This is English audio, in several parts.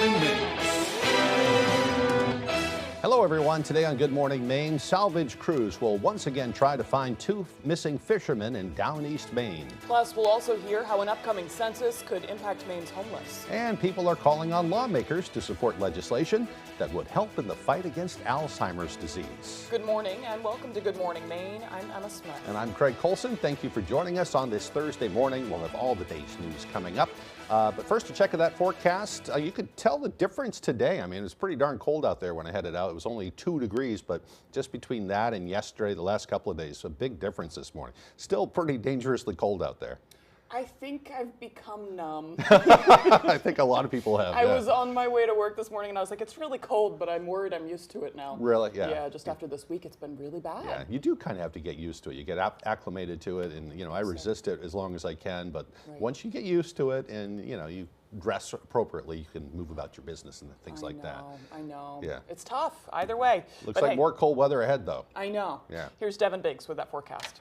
Morning Maine. Hello, everyone. Today on Good Morning Maine, salvage crews will once again try to find two missing fishermen in down east Maine. Plus, we'll also hear how an upcoming census could impact Maine's homeless. And people are calling on lawmakers to support legislation that would help in the fight against Alzheimer's disease. Good morning and welcome to Good Morning Maine. I'm Emma Smith. And I'm Craig Colson. Thank you for joining us on this Thursday morning. We'll have all the day's news coming up. But first, to check that forecast, you could tell the difference today. I mean, it's pretty darn cold out there when I headed out. It was only 2 degrees, but just between that and yesterday, the last couple of days, a big difference this morning. Still pretty dangerously cold out there. I think I've become numb. I think a lot of people have. I was on my way to work this morning and I was like, it's really cold, but I'm worried I'm used to it now. Really? Yeah. Yeah, just after this week, it's been really bad. Yeah, you do kind of have to get used to it. You get acclimated to it, and I resist it as long as I can, but once you get used to it and you dress appropriately, you can move about your business and things like that. I know. Yeah. It's tough either way. Looks like more cold weather ahead, though. I know. Yeah. Here's Devin Biggs with that forecast.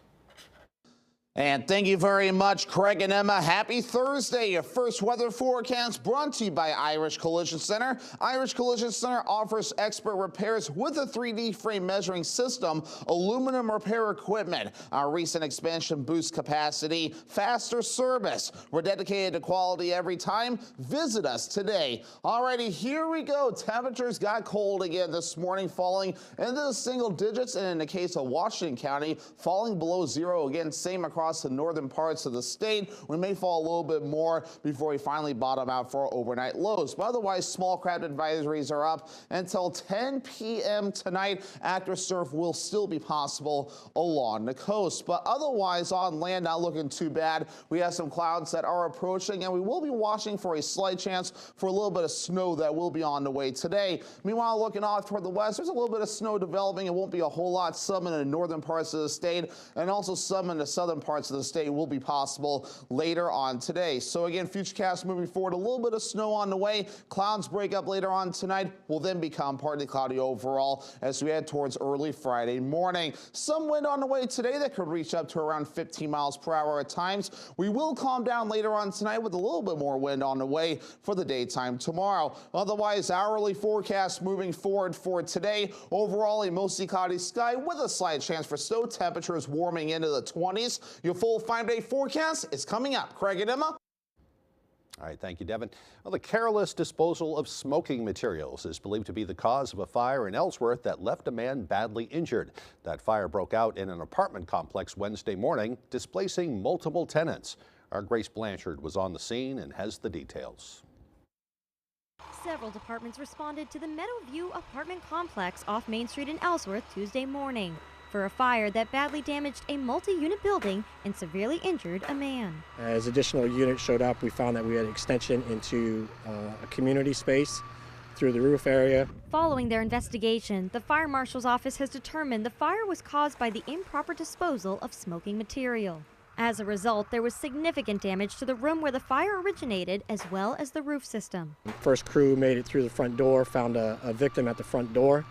And thank you very much, Craig and Emma. Happy Thursday. Your first weather forecast brought to you by Irish Collision Center. Irish Collision Center offers expert repairs with a 3D frame measuring system, aluminum repair equipment. Our recent expansion boosts capacity, faster service. We're dedicated to quality every time. Visit us today. Alrighty, here we go. Temperatures got cold again this morning, falling into the single digits, and in the case of Washington County, falling below zero again. Same across the northern parts of the state. We may fall a little bit more before we finally bottom out for our overnight lows. But otherwise, small craft advisories are up until 10 p.m. tonight. Active surf will still be possible along the coast. But otherwise, on land, not looking too bad. We have some clouds that are approaching, and we will be watching for a slight chance for a little bit of snow that will be on the way today. Meanwhile, looking off toward the west, there's a little bit of snow developing. It won't be a whole lot. Some in the northern parts of the state, and also some in the southern parts of the state will be possible later on today. So again, futurecast moving forward, a little bit of snow on the way. Clouds break up later on tonight, will then become partly cloudy overall as we head towards early Friday morning. Some wind on the way today that could reach up to around 15 miles per hour at times. We will calm down later on tonight with a little bit more wind on the way for the daytime tomorrow. Otherwise, hourly forecast moving forward for today. Overall, a mostly cloudy sky with a slight chance for snow. Temperatures warming into the 20s. Your full 5-day forecast is coming up. Craig and Emma. All right, thank you, Devin. Well, the careless disposal of smoking materials is believed to be the cause of a fire in Ellsworth that left a man badly injured. That fire broke out in an apartment complex Wednesday morning, displacing multiple tenants. Our Grace Blanchard was on the scene and has the details. Several departments responded to the Meadowview apartment complex off Main Street in Ellsworth Tuesday morning for a fire that badly damaged a multi-unit building and severely injured a man. As additional units showed up, we found that we had extension into a community space through the roof area. Following their investigation, the fire marshal's office has determined the fire was caused by the improper disposal of smoking material. As a result, there was significant damage to the room where the fire originated, as well as the roof system. First crew made it through the front door, found a victim at the front door.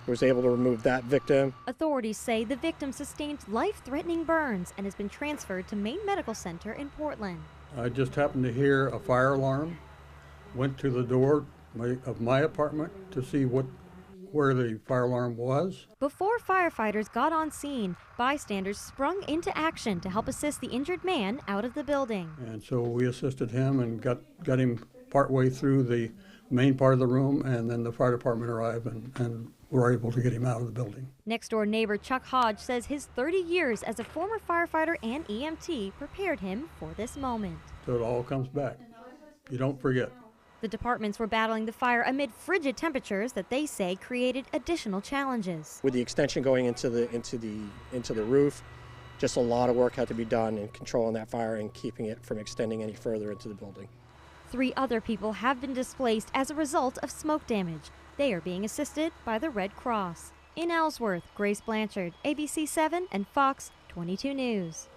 Was able to remove that victim. Authorities say the victim sustained life-threatening burns and has been transferred to Maine Medical Center in Portland. I just happened to hear a fire alarm, went to the door of my apartment to see where the fire alarm was. Before firefighters got on scene, bystanders sprung into action to help assist the injured man out of the building. And so we assisted him and got him partway through the main part of the room, and then the fire department arrived and were able to get him out of the building. Next-door neighbor Chuck Hodge says his 30 years as a former firefighter and EMT prepared him for this moment. So it all comes back. You don't forget. The departments were battling the fire amid frigid temperatures that they say created additional challenges. With the extension going into the roof, just a lot of work had to be done in controlling that fire and keeping it from extending any further into the building. 3 other people have been displaced as a result of smoke damage. They are being assisted by the Red Cross. In Ellsworth, Grace Blanchard, ABC 7 and Fox 22 News.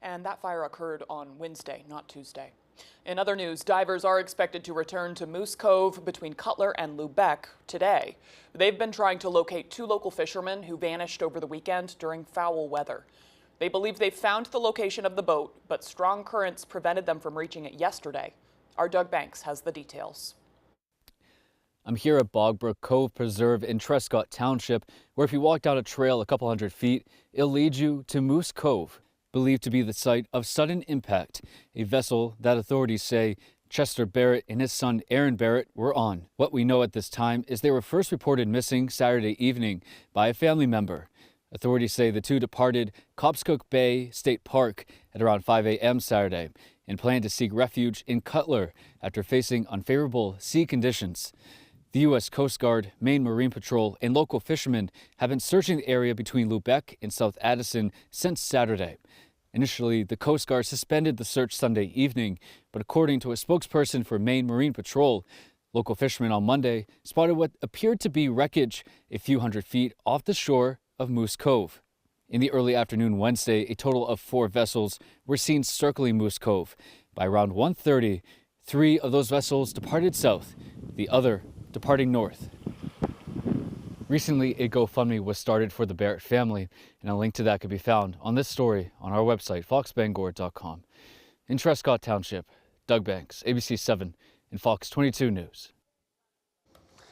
And that fire occurred on Wednesday, not Tuesday. In other news, divers are expected to return to Moose Cove between Cutler and Lubec today. They've been trying to locate 2 local fishermen who vanished over the weekend during foul weather. They believe they found the location of the boat, but strong currents prevented them from reaching it yesterday. Our Doug Banks has the details. I'm here at Bogbrook Cove Preserve in Trescott Township, where if you walk down a trail a couple hundred feet, it'll lead you to Moose Cove, believed to be the site of sudden impact, a vessel that authorities say Chester Barrett and his son Aaron Barrett were on. What we know at this time is they were first reported missing Saturday evening by a family member. Authorities say the two departed Cobscook Bay State Park at around 5 a.m. Saturday and plan to seek refuge in Cutler after facing unfavorable sea conditions. The U.S. Coast Guard, Maine Marine Patrol, and local fishermen have been searching the area between Lubec and South Addison since Saturday. Initially, the Coast Guard suspended the search Sunday evening, but according to a spokesperson for Maine Marine Patrol, local fishermen on Monday spotted what appeared to be wreckage a few hundred feet off the shore of Moose Cove. In the early afternoon Wednesday, a total of 4 vessels were seen circling Moose Cove. By around 1:30, 3 of those vessels departed south, the other departing north. Recently, a GoFundMe was started for the Barrett family, and a link to that can be found on this story on our website, foxbangor.com. In Trescott Township, Doug Banks, ABC 7 and Fox 22 News.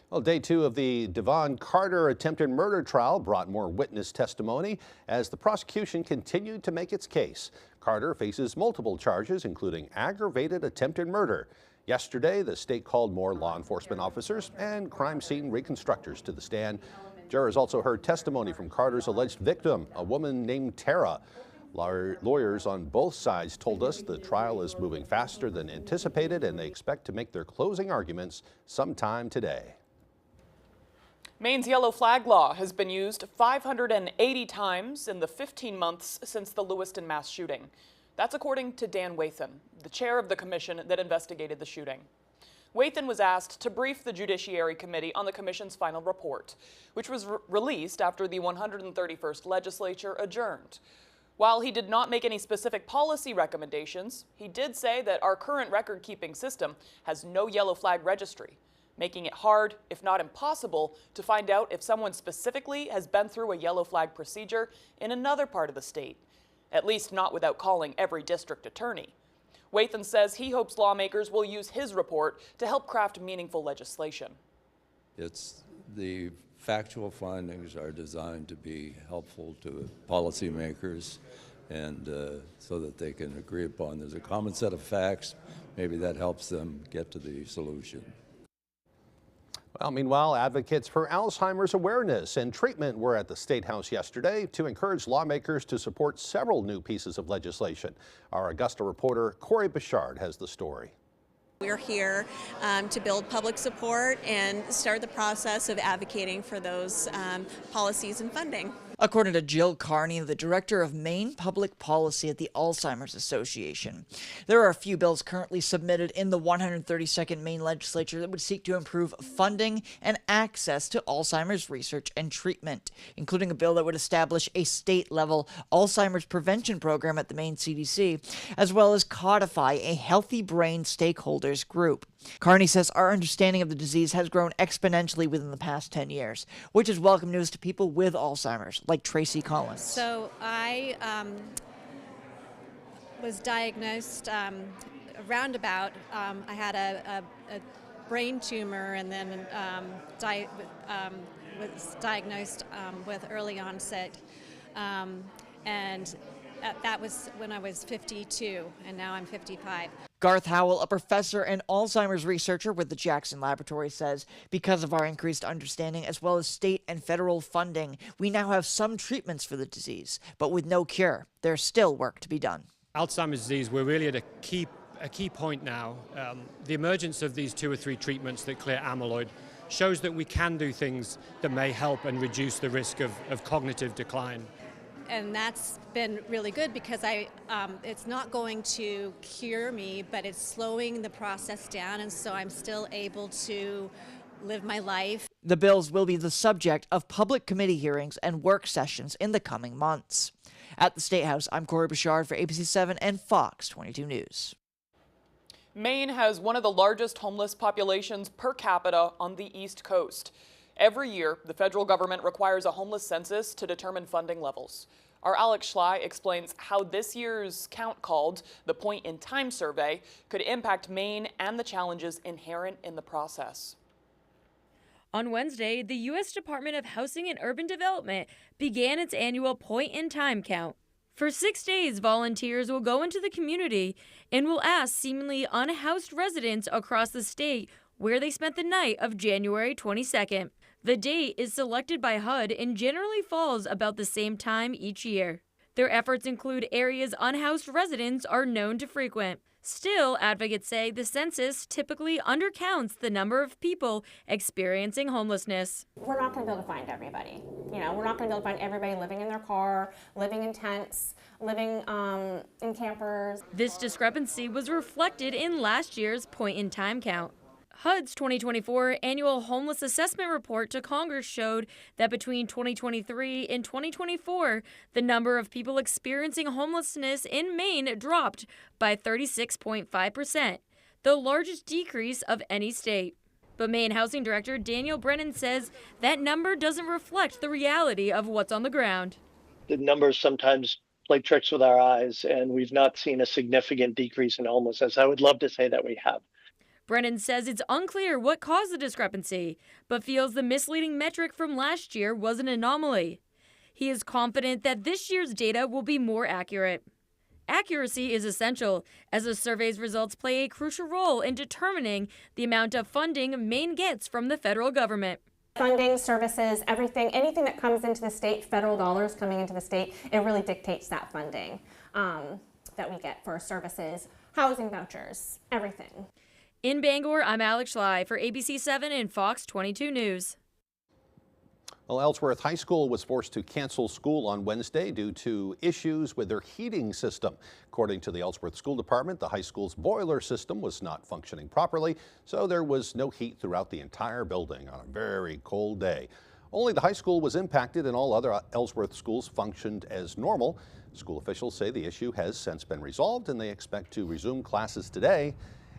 Well, day 2 of the Devon Carter attempted murder trial brought more witness testimony as the prosecution continued to make its case. Carter faces multiple charges, including aggravated attempted murder. Yesterday, the state called more law enforcement officers and crime scene reconstructors to the stand. Jurors also heard testimony from Carter's alleged victim, a woman named Tara. Lawyers on both sides told us the trial is moving faster than anticipated, and they expect to make their closing arguments sometime today. Maine's yellow flag law has been used 580 times in the 15 months since the Lewiston mass shooting. That's according to Dan Wathan, the chair of the commission that investigated the shooting. Wathan was asked to brief the Judiciary Committee on the commission's final report, which was released after the 131st legislature adjourned. While he did not make any specific policy recommendations, he did say that our current record-keeping system has no yellow flag registry, making it hard, if not impossible, to find out if someone specifically has been through a yellow flag procedure in another part of the state, at least not without calling every district attorney. Wathan says he hopes lawmakers will use his report to help craft meaningful legislation. The factual findings are designed to be helpful to policymakers and so that they can agree upon. There's a common set of facts. Maybe that helps them get to the solution. Well, meanwhile, advocates for Alzheimer's awareness and treatment were at the State House yesterday to encourage lawmakers to support several new pieces of legislation. Our Augusta reporter Corey Bichard has the story. We're here to build public support and start the process of advocating for those policies and funding. According to Jill Carney, the director of Maine Public Policy at the Alzheimer's Association, there are a few bills currently submitted in the 132nd Maine legislature that would seek to improve funding and access to Alzheimer's research and treatment, including a bill that would establish a state-level Alzheimer's prevention program at the Maine CDC, as well as codify a healthy brain stakeholders group. Carney says our understanding of the disease has grown exponentially within the past 10 years, which is welcome news to people with Alzheimer's, like Tracy Collins. So I was diagnosed roundabout. I had a brain tumor and then was diagnosed with early onset. And that was when I was 52, and now I'm 55. Garth Howell, a professor and Alzheimer's researcher with the Jackson Laboratory, says because of our increased understanding as well as state and federal funding, we now have some treatments for the disease, but with no cure. There's still work to be done. Alzheimer's disease, we're really at a key point now. The emergence of these 2 or 3 treatments that clear amyloid shows that we can do things that may help and reduce the risk of cognitive decline. And that's been really good because it's not going to cure me, but it's slowing the process down, and so I'm still able to live my life. The bills will be the subject of public committee hearings and work sessions in the coming months. At the State House, I'm Corey Bichard for ABC 7 and Fox 22 News. Maine has one of the largest homeless populations per capita on the East Coast. Every year, the federal government requires a homeless census to determine funding levels. Our Alex Schley explains how this year's count, called the Point in Time Survey, could impact Maine and the challenges inherent in the process. On Wednesday, the U.S. Department of Housing and Urban Development began its annual Point in Time count. For 6 days, volunteers will go into the community and will ask seemingly unhoused residents across the state where they spent the night of January 22nd. The date is selected by HUD and generally falls about the same time each year. Their efforts include areas unhoused residents are known to frequent. Still, advocates say the census typically undercounts the number of people experiencing homelessness. We're not going to be able to find everybody. We're not going to be able to find everybody living in their car, living in tents, living in campers. This discrepancy was reflected in last year's Point in Time count. HUD's 2024 annual homeless assessment report to Congress showed that between 2023 and 2024, the number of people experiencing homelessness in Maine dropped by 36.5%, the largest decrease of any state. But Maine Housing Director Daniel Brennan says that number doesn't reflect the reality of what's on the ground. The numbers sometimes play tricks with our eyes, and we've not seen a significant decrease in homelessness. I would love to say that we have. Brennan says it's unclear what caused the discrepancy, but feels the misleading metric from last year was an anomaly. He is confident that this year's data will be more accurate. Accuracy is essential, as the survey's results play a crucial role in determining the amount of funding Maine gets from the federal government. Funding, services, anything that comes into the state, federal dollars coming into the state, it really dictates that funding that we get for services, housing vouchers, everything. In Bangor, I'm Alex Schley for ABC 7 and Fox 22 News. Well, Ellsworth High School was forced to cancel school on Wednesday due to issues with their heating system. According to the Ellsworth School Department, the high school's boiler system was not functioning properly, so there was no heat throughout the entire building on a very cold day. Only the high school was impacted and all other Ellsworth schools functioned as normal. School officials say the issue has since been resolved and they expect to resume classes today.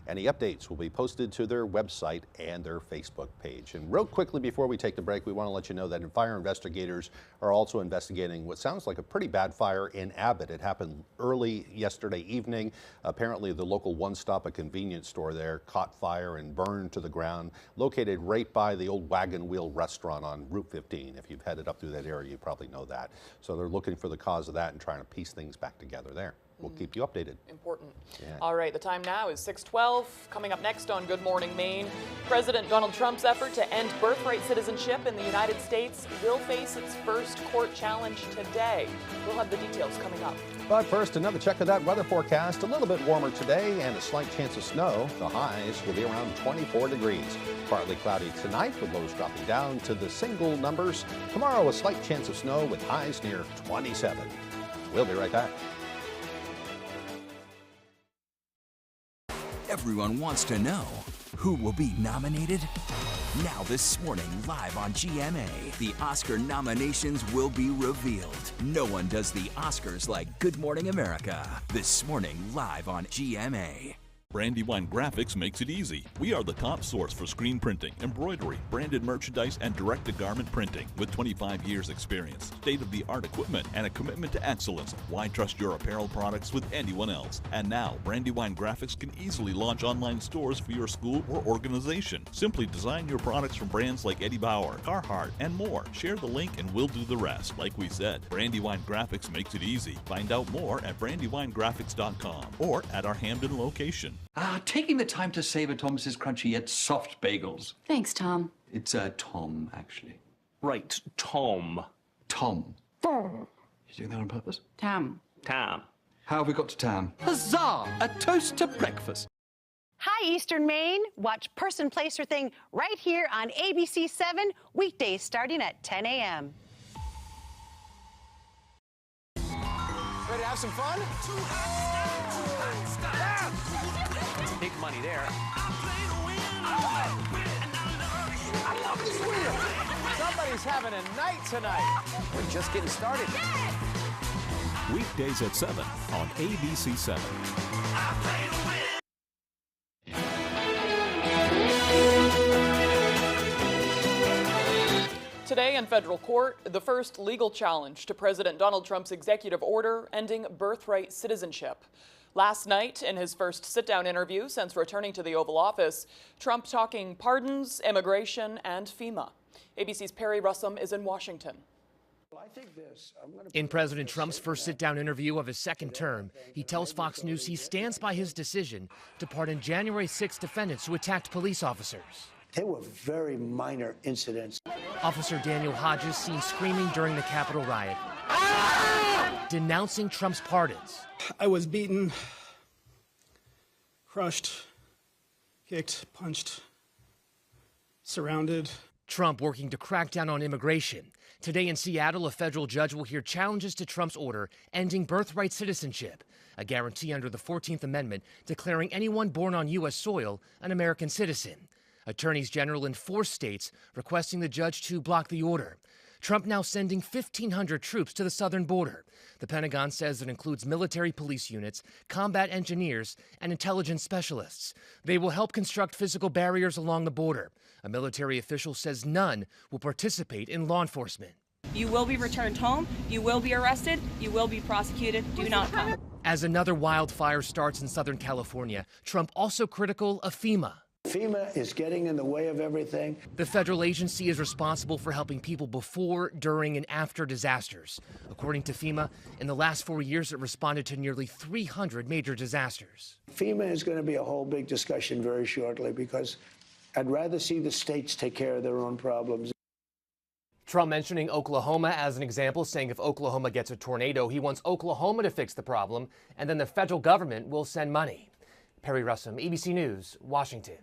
Any updates will be posted to their website and their Facebook page. And real quickly before we take the break, we want to let you know that fire investigators are also investigating what sounds like a pretty bad fire in Abbott. It happened early yesterday evening. Apparently the local One Stop, a convenience store there, caught fire and burned to the ground, located right by the old Wagon Wheel restaurant on Route 15. If you've headed up through that area, you probably know that. So they're looking for the cause of that and trying to piece things back together there. We'll keep you updated. Important. Yeah. All right, the time now is 6:12. Coming up next on Good Morning Maine, President Donald Trump's effort to end birthright citizenship in the United States will face its first court challenge today. We'll have the details coming up. But first, another check of that weather forecast. A little bit warmer today and a slight chance of snow. The highs will be around 24 degrees. Partly cloudy tonight with lows dropping down to the single numbers. Tomorrow, a slight chance of snow with highs near 27. We'll be right back. Everyone wants to know who will be nominated. Now this morning, live on GMA, the Oscar nominations will be revealed. No one does the Oscars like Good Morning America. This morning, live on GMA. Brandywine Graphics makes it easy. We are the top source for screen printing, embroidery, branded merchandise, and direct-to-garment printing. With 25 years experience, state-of-the-art equipment, and a commitment to excellence, why trust your apparel products with anyone else? And now, Brandywine Graphics can easily launch online stores for your school or organization. Simply design your products from brands like Eddie Bauer, Carhartt, and more. Share the link and we'll do the rest. Like we said, Brandywine Graphics makes it easy. Find out more at brandywinegraphics.com or at our Hamden location. Taking the time to savor Thomas's crunchy yet soft bagels. Thanks, Tom. It's Tom, actually. Right, Tom. Tom. Tom. You doing that on purpose? Tam. Tam. How have we got to Tam? Huzzah! A toast to breakfast. Hi, Eastern Maine. Watch Person, Place, or Thing right here on ABC 7, weekdays starting at 10 a.m. Ready to have some fun? Big money there. I love this wheel. Somebody's having a night tonight. We're just getting started. Weekdays at 7 on ABC 7. Today in federal court, the first legal challenge to President Donald Trump's executive order ending birthright citizenship. Last night, in his first sit-down interview since returning to the Oval Office, Trump talking pardons, immigration, and FEMA. ABC's Perry Russum is in Washington. In President Trump's first sit-down interview of his second term, he tells Fox News he stands by his decision to pardon January 6 defendants who attacked police officers. They were very minor incidents. Officer Daniel Hodges seen screaming during the Capitol riot, denouncing Trump's pardons. I was beaten, crushed, kicked, punched, surrounded. Trump working to crack down on immigration. Today in Seattle, a federal judge will hear challenges to Trump's order ending birthright citizenship, a guarantee under the 14th Amendment declaring anyone born on U.S. soil an American citizen. Attorneys general in 4 states requesting the judge to block the order. Trump now sending 1,500 troops to the southern border. The Pentagon says it includes military police units, combat engineers, and intelligence specialists. They will help construct physical barriers along the border. A military official says none will participate in law enforcement. You will be returned home, you will be arrested, you will be prosecuted. Do not come. As another wildfire starts in Southern California, Trump also critical of FEMA. FEMA is getting in the way of everything. The federal agency is responsible for helping people before, during, and after disasters. According to FEMA, in the last 4 years, it responded to nearly 300 major disasters. FEMA is going to be a whole big discussion very shortly because I'd rather see the states take care of their own problems. Trump mentioning Oklahoma as an example, saying if Oklahoma gets a tornado, he wants Oklahoma to fix the problem, and then the federal government will send money. Perry Russum, ABC News, Washington.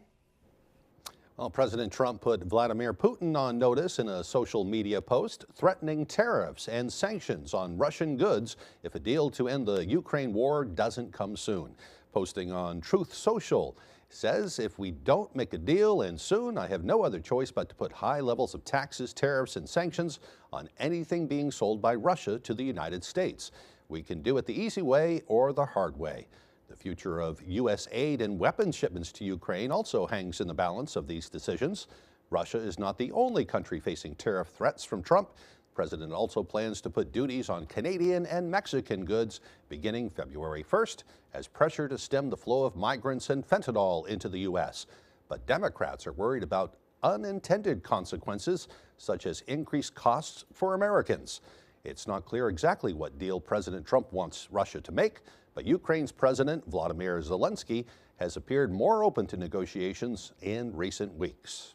Well, President Trump put Vladimir Putin on notice in a social media post, threatening tariffs and sanctions on Russian goods if a deal to end the Ukraine war doesn't come soon. Posting on Truth Social, says, if we don't make a deal and soon, I have no other choice but to put high levels of taxes, tariffs, and sanctions on anything being sold by Russia to the United States. We can do it the easy way or the hard way. The future of U.S. aid and weapons shipments to Ukraine also hangs in the balance of these decisions. Russia is not the only country facing tariff threats from Trump. The president also plans to put duties on Canadian and Mexican goods beginning February 1st as pressure to stem the flow of migrants and fentanyl into the U.S. But Democrats are worried about unintended consequences, such as increased costs for Americans. It's not clear exactly what deal President Trump wants Russia to make, but Ukraine's President Volodymyr Zelensky has appeared more open to negotiations in recent weeks.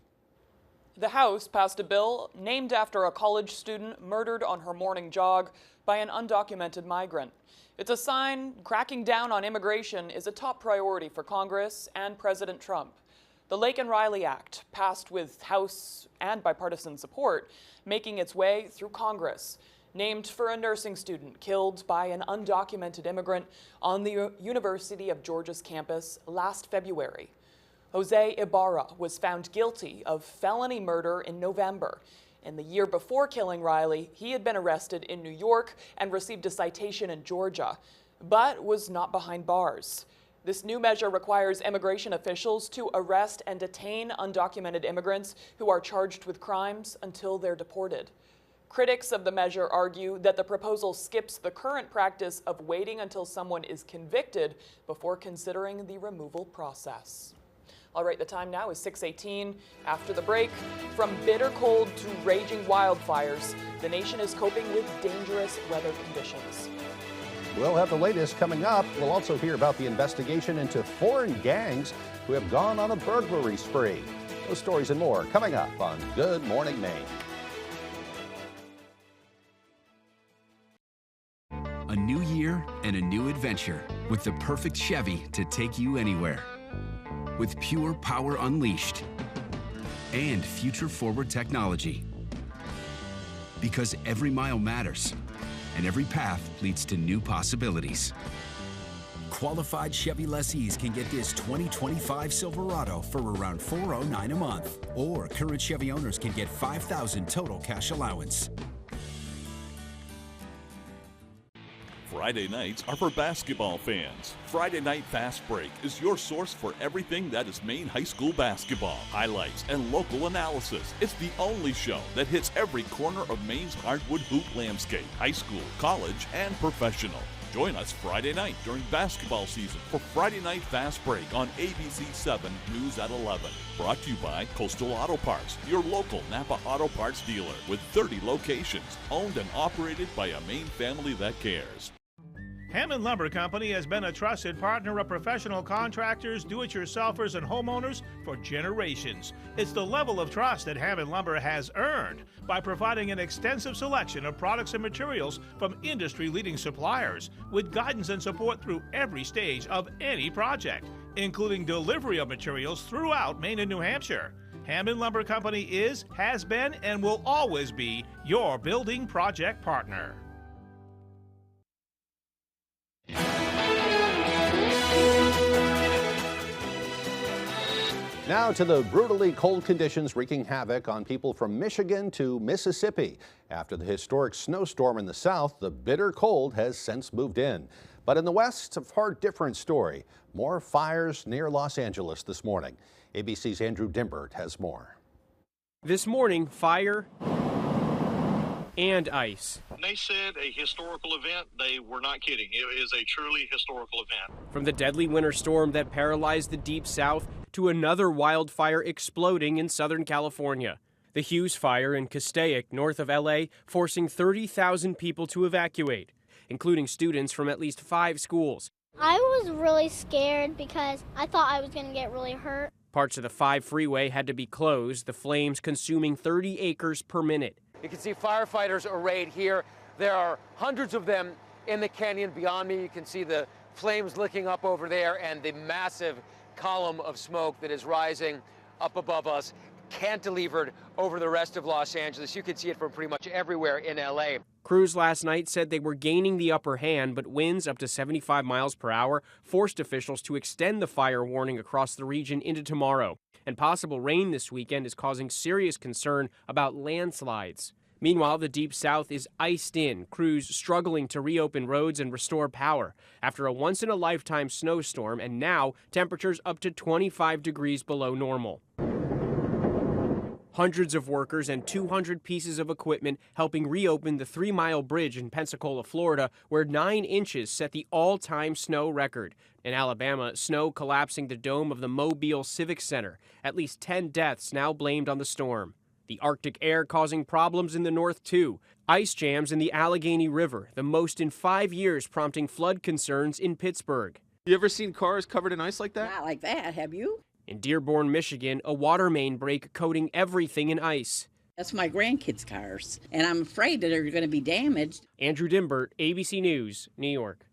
The House passed a bill named after a college student murdered on her morning jog by an undocumented migrant. It's a sign cracking down on immigration is a top priority for Congress and President Trump. The Laken Riley Act, passed with House and bipartisan support, making its way through Congress. Named for a nursing student killed by an undocumented immigrant on the University of Georgia's campus last February. Jose Ibarra was found guilty of felony murder in November. In the year before killing Riley, he had been arrested in New York and received a citation in Georgia, but was not behind bars. This new measure requires immigration officials to arrest and detain undocumented immigrants who are charged with crimes until they're deported. Critics of the measure argue that the proposal skips the current practice of waiting until someone is convicted before considering the removal process. All right, the time now is 6:18. After the break, from bitter cold to raging wildfires, the nation is coping with dangerous weather conditions. We'll have the latest coming up. We'll also hear about the investigation into foreign gangs who have gone on a burglary spree. Those stories and more coming up on Good Morning Maine. A new year and a new adventure with the perfect Chevy to take you anywhere. With pure power unleashed and future-forward technology. Because every mile matters and every path leads to new possibilities. Qualified Chevy lessees can get this 2025 Silverado for around $409 a month. Or current Chevy owners can get $5,000 total cash allowance. Friday nights are for basketball fans. Friday Night Fast Break is your source for everything that is Maine high school basketball. Highlights and local analysis. It's the only show that hits every corner of Maine's hardwood hoop landscape, high school, college, and professional. Join us Friday night during basketball season for Friday Night Fast Break on ABC 7 News at 11. Brought to you by Coastal Auto Parts, your local Napa Auto Parts dealer with 30 locations, owned and operated by a Maine family that cares. Hammond Lumber Company has been a trusted partner of professional contractors, do-it-yourselfers, and homeowners for generations. It's the level of trust that Hammond Lumber has earned by providing an extensive selection of products and materials from industry-leading suppliers, with guidance and support through every stage of any project, including delivery of materials throughout Maine and New Hampshire. Hammond Lumber Company is, has been, and will always be your building project partner. Now to the brutally cold conditions wreaking havoc on people from Michigan to Mississippi. After the historic snowstorm in the south, the bitter cold has since moved in. But in the west, a far different story. More fires near Los Angeles this morning. ABC's Andrew Dimbert has more. This morning, fire and ice. They said a historical event. They were not kidding. It is a truly historical event. From the deadly winter storm that paralyzed the Deep South to another wildfire exploding in Southern California. The Hughes Fire in Castaic, north of LA, forcing 30,000 people to evacuate, including students from at least 5 schools. I was really scared because I thought I was going to get really hurt. Parts of the 5 freeway had to be closed, the flames consuming 30 acres per minute. You can see firefighters arrayed here. There are hundreds of them in the canyon beyond me. You can see the flames licking up over there and the massive column of smoke that is rising up above us, cantilevered over the rest of Los Angeles. You can see it from pretty much everywhere in LA. Crews last night said they were gaining the upper hand, but winds up to 75 miles per hour forced officials to extend the fire warning across the region into tomorrow. And possible rain this weekend is causing serious concern about landslides. Meanwhile, the Deep South is iced in, crews struggling to reopen roads and restore power after a once-in-a-lifetime snowstorm, and now temperatures up to 25 degrees below normal. Hundreds of workers and 200 pieces of equipment helping reopen the 3-mile bridge in Pensacola, Florida, where 9 inches set the all-time snow record. In Alabama, snow collapsing the dome of the Mobile Civic Center. At least 10 deaths now blamed on the storm. The Arctic air causing problems in the north, too. Ice jams in the Allegheny River, the most in 5 years, prompting flood concerns in Pittsburgh. You ever seen cars covered in ice like that? Not like that, have you? In Dearborn, Michigan, a water main break coating everything in ice. That's my grandkids' cars, and I'm afraid that they're going to be damaged. Andrew Dimbert, ABC News, New York.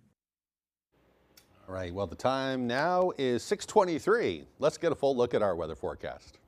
All right, well, the time now is 6:23. Let's get a full look at our weather forecast.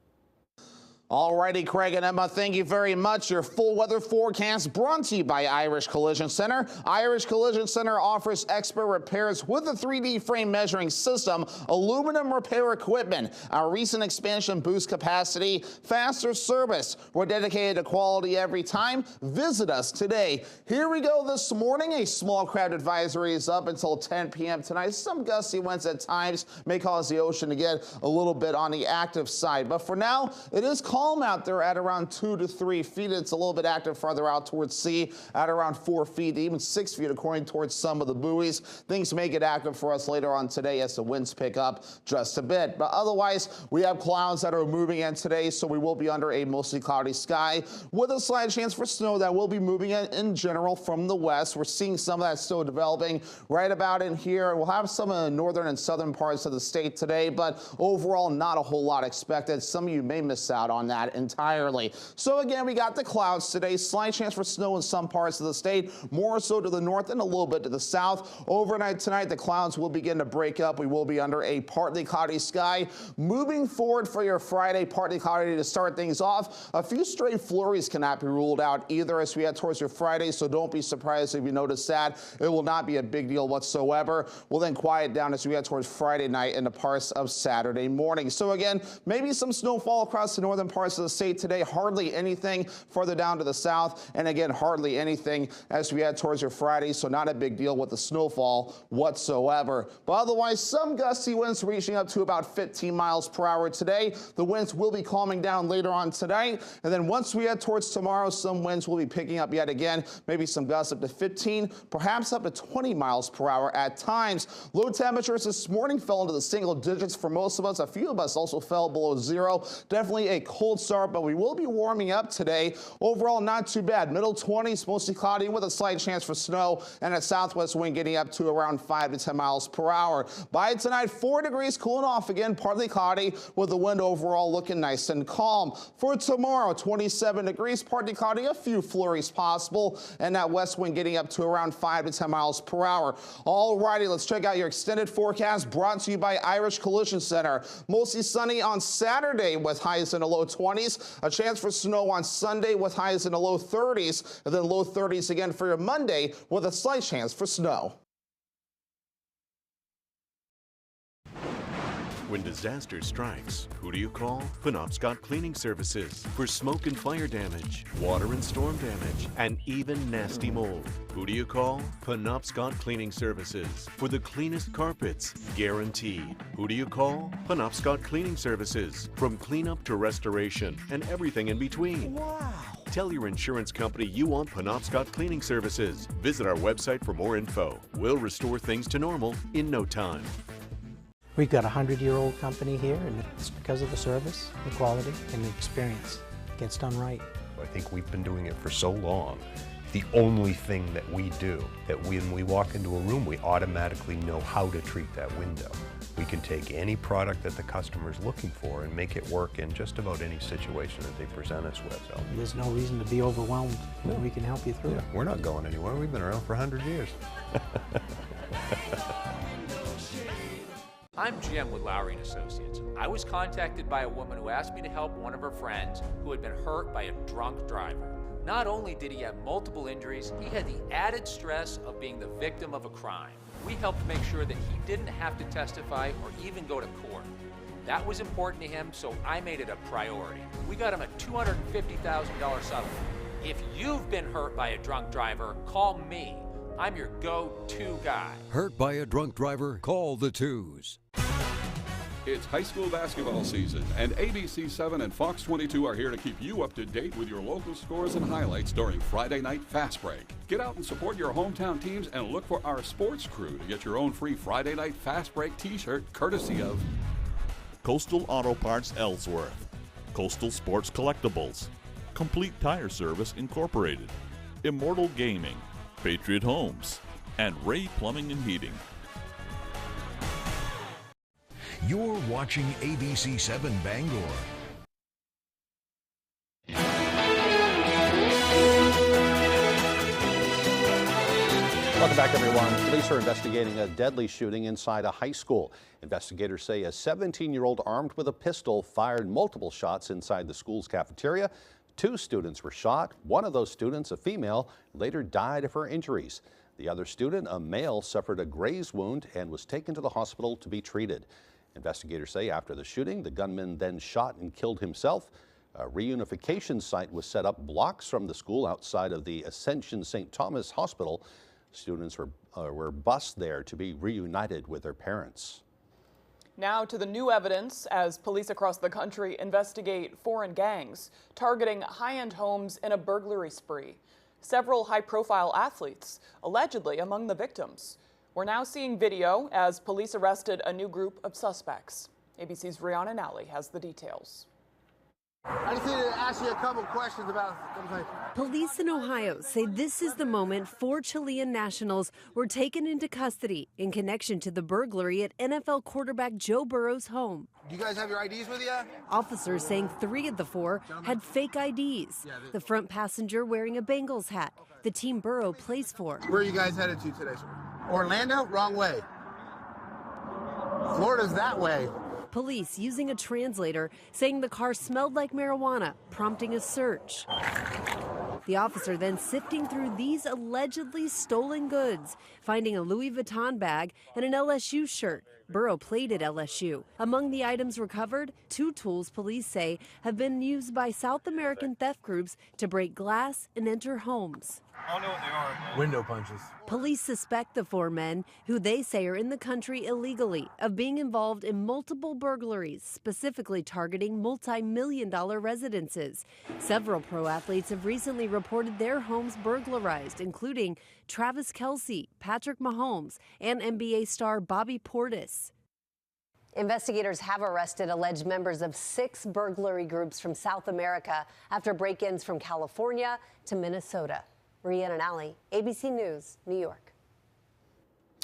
All righty, Craig and Emma, thank you very much. Your full weather forecast brought to you by Irish Collision Center. Irish Collision Center offers expert repairs with a 3D frame measuring system, aluminum repair equipment. Our recent expansion boosts capacity, faster service. We're dedicated to quality every time. Visit us today. Here we go this morning. A small crowd advisory is up until 10 p.m. tonight. Some gusty winds at times may cause the ocean to get a little bit on the active side. But for now, it is calm out there at around 2 to 3 feet. It's a little bit active farther out towards sea at around 4 feet, even 6 feet according towards some of the buoys. Things may get active for us later on today as the winds pick up just a bit. But otherwise, we have clouds that are moving in today, so we will be under a mostly cloudy sky with a slight chance for snow that will be moving in general from the west. We're seeing some of that snow developing right about in here. We'll have some in the northern and southern parts of the state today, but overall not a whole lot expected. Some of you may miss out on that entirely. So again, we got the clouds today. Slight chance for snow in some parts of the state, more so to the north and a little bit to the south. Overnight tonight, the clouds will begin to break up. We will be under a partly cloudy sky. Moving forward for your Friday, partly cloudy to start things off. A few stray flurries cannot be ruled out either as we head towards your Friday, so don't be surprised if you notice that. It will not be a big deal whatsoever. We'll then quiet down as we head towards Friday night into parts of Saturday morning. So again, maybe some snowfall across the northern parts of the state today. Hardly anything further down to the south. And again, hardly anything as we head towards your Friday. So not a big deal with the snowfall whatsoever. But otherwise, some gusty winds reaching up to about 15 miles per hour today. The winds will be calming down later on tonight. And then once we head towards tomorrow, some winds will be picking up yet again. Maybe some gusts up to 15, perhaps up to 20 miles per hour at times. Low temperatures this morning fell into the single digits for most of us. A few of us also fell below zero. Definitely a cold start, but we will be warming up today. Overall, not too bad. Middle 20s, mostly cloudy with a slight chance for snow, and a southwest wind getting up to around 5 to 10 miles per hour. By tonight, 4 degrees, cooling off again, partly cloudy, with the wind overall looking nice and calm. For tomorrow, 27 degrees, partly cloudy, a few flurries possible, and that west wind getting up to around 5 to 10 miles per hour. All righty, let's check out your extended forecast brought to you by Irish Collision Center. Mostly sunny on Saturday with highs in the low 20s. A chance for snow on Sunday with highs in the low 30s, and then low 30s again for your Monday with a slight chance for snow. When disaster strikes, who do you call? Penobscot Cleaning Services for smoke and fire damage, water and storm damage, and even nasty mold. Who do you call? Penobscot Cleaning Services for the cleanest carpets, guaranteed. Who do you call? Penobscot Cleaning Services, from cleanup to restoration and everything in between. Wow! Tell your insurance company you want Penobscot Cleaning Services. Visit our website for more info. We'll restore things to normal in no time. We've got a 100-year-old company here, and it's because of the service, the quality, and the experience. It gets done right. I think we've been doing it for so long. The only thing that we do, that when we walk into a room, we automatically know how to treat that window. We can take any product that the customer's looking for and make it work in just about any situation that they present us with. So there's no reason to be overwhelmed. No. We can help you through it. We're not going anywhere. We've been around for 100 years. I'm Jim with Lowry & Associates. I was contacted by a woman who asked me to help one of her friends who had been hurt by a drunk driver. Not only did he have multiple injuries, he had the added stress of being the victim of a crime. We helped make sure that he didn't have to testify or even go to court. That was important to him, so I made it a priority. We got him a $250,000 settlement. If you've been hurt by a drunk driver, call me. I'm your go-to guy. Hurt by a drunk driver? Call the twos. It's high school basketball season, and ABC 7 and Fox 22 are here to keep you up to date with your local scores and highlights during Friday Night Fast Break. Get out and support your hometown teams and look for our sports crew to get your own free Friday Night Fast Break t-shirt courtesy of Coastal Auto Parts Ellsworth, Coastal Sports Collectibles, Complete Tire Service Incorporated, Immortal Gaming, Patriot Homes, and Ray Plumbing and Heating. You're watching ABC 7 Bangor. Welcome back, everyone. Police are investigating a deadly shooting inside a high school. Investigators say a 17-year-old armed with a pistol fired multiple shots inside the school's cafeteria. 2 students were shot. One of those students, a female, later died of her injuries. The other student, a male, suffered a graze wound and was taken to the hospital to be treated. Investigators say after the shooting, the gunman then shot and killed himself. A reunification site was set up blocks from the school outside of the Ascension St. Thomas Hospital. Students were bused there to be reunited with their parents. Now to the new evidence as police across the country investigate foreign gangs targeting high-end homes in a burglary spree. Several high-profile athletes allegedly among the victims. We're now seeing video as police arrested a new group of suspects. ABC's Rihanna Nally has the details. I just need to ask you a couple questions about. Police in Ohio say this is the moment 4 Chilean nationals were taken into custody in connection to the burglary at NFL quarterback Joe Burrow's home. Do you guys have your IDs with you? Officers saying 3 of the 4 had fake IDs. The front passenger wearing a Bengals hat, the team Burrow plays for. Where are you guys headed to today, sir? Orlando? Wrong way. Florida's that way. Police using a translator saying the car smelled like marijuana, prompting a search. The officer then sifting through these allegedly stolen goods, finding a Louis Vuitton bag and an LSU shirt. Burrow played at LSU. Among the items recovered, 2 tools police say have been used by South American theft groups to break glass and enter homes. I don't know what they are. Window punches. Police suspect the 4 men, who they say are in the country illegally, of being involved in multiple burglaries, specifically targeting multi-million-dollar residences. Several pro athletes have recently reported their homes burglarized, including Travis Kelce, Patrick Mahomes, and NBA star Bobby Portis. Investigators have arrested alleged members of 6 burglary groups from South America after break-ins from California to Minnesota. Rhiannon Alley, ABC News, New York.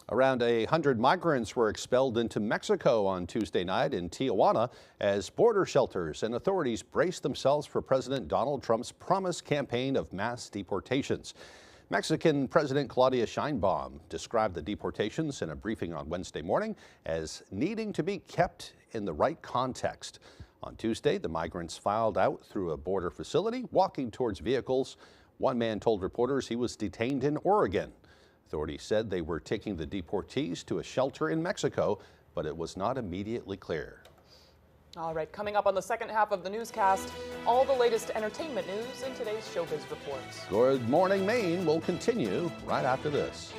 Around 100 migrants were expelled into Mexico on Tuesday night in Tijuana as border shelters and authorities braced themselves for President Donald Trump's promised campaign of mass deportations. Mexican President Claudia Sheinbaum described the deportations in a briefing on Wednesday morning as needing to be kept in the right context. On Tuesday, the migrants filed out through a border facility, walking towards vehicles. One man told reporters he was detained in Oregon. Authorities said they were taking the deportees to a shelter in Mexico, but it was not immediately clear. All right, coming up on the second half of the newscast, all the latest entertainment news in today's Showbiz Reports. Good Morning Maine will continue right after this.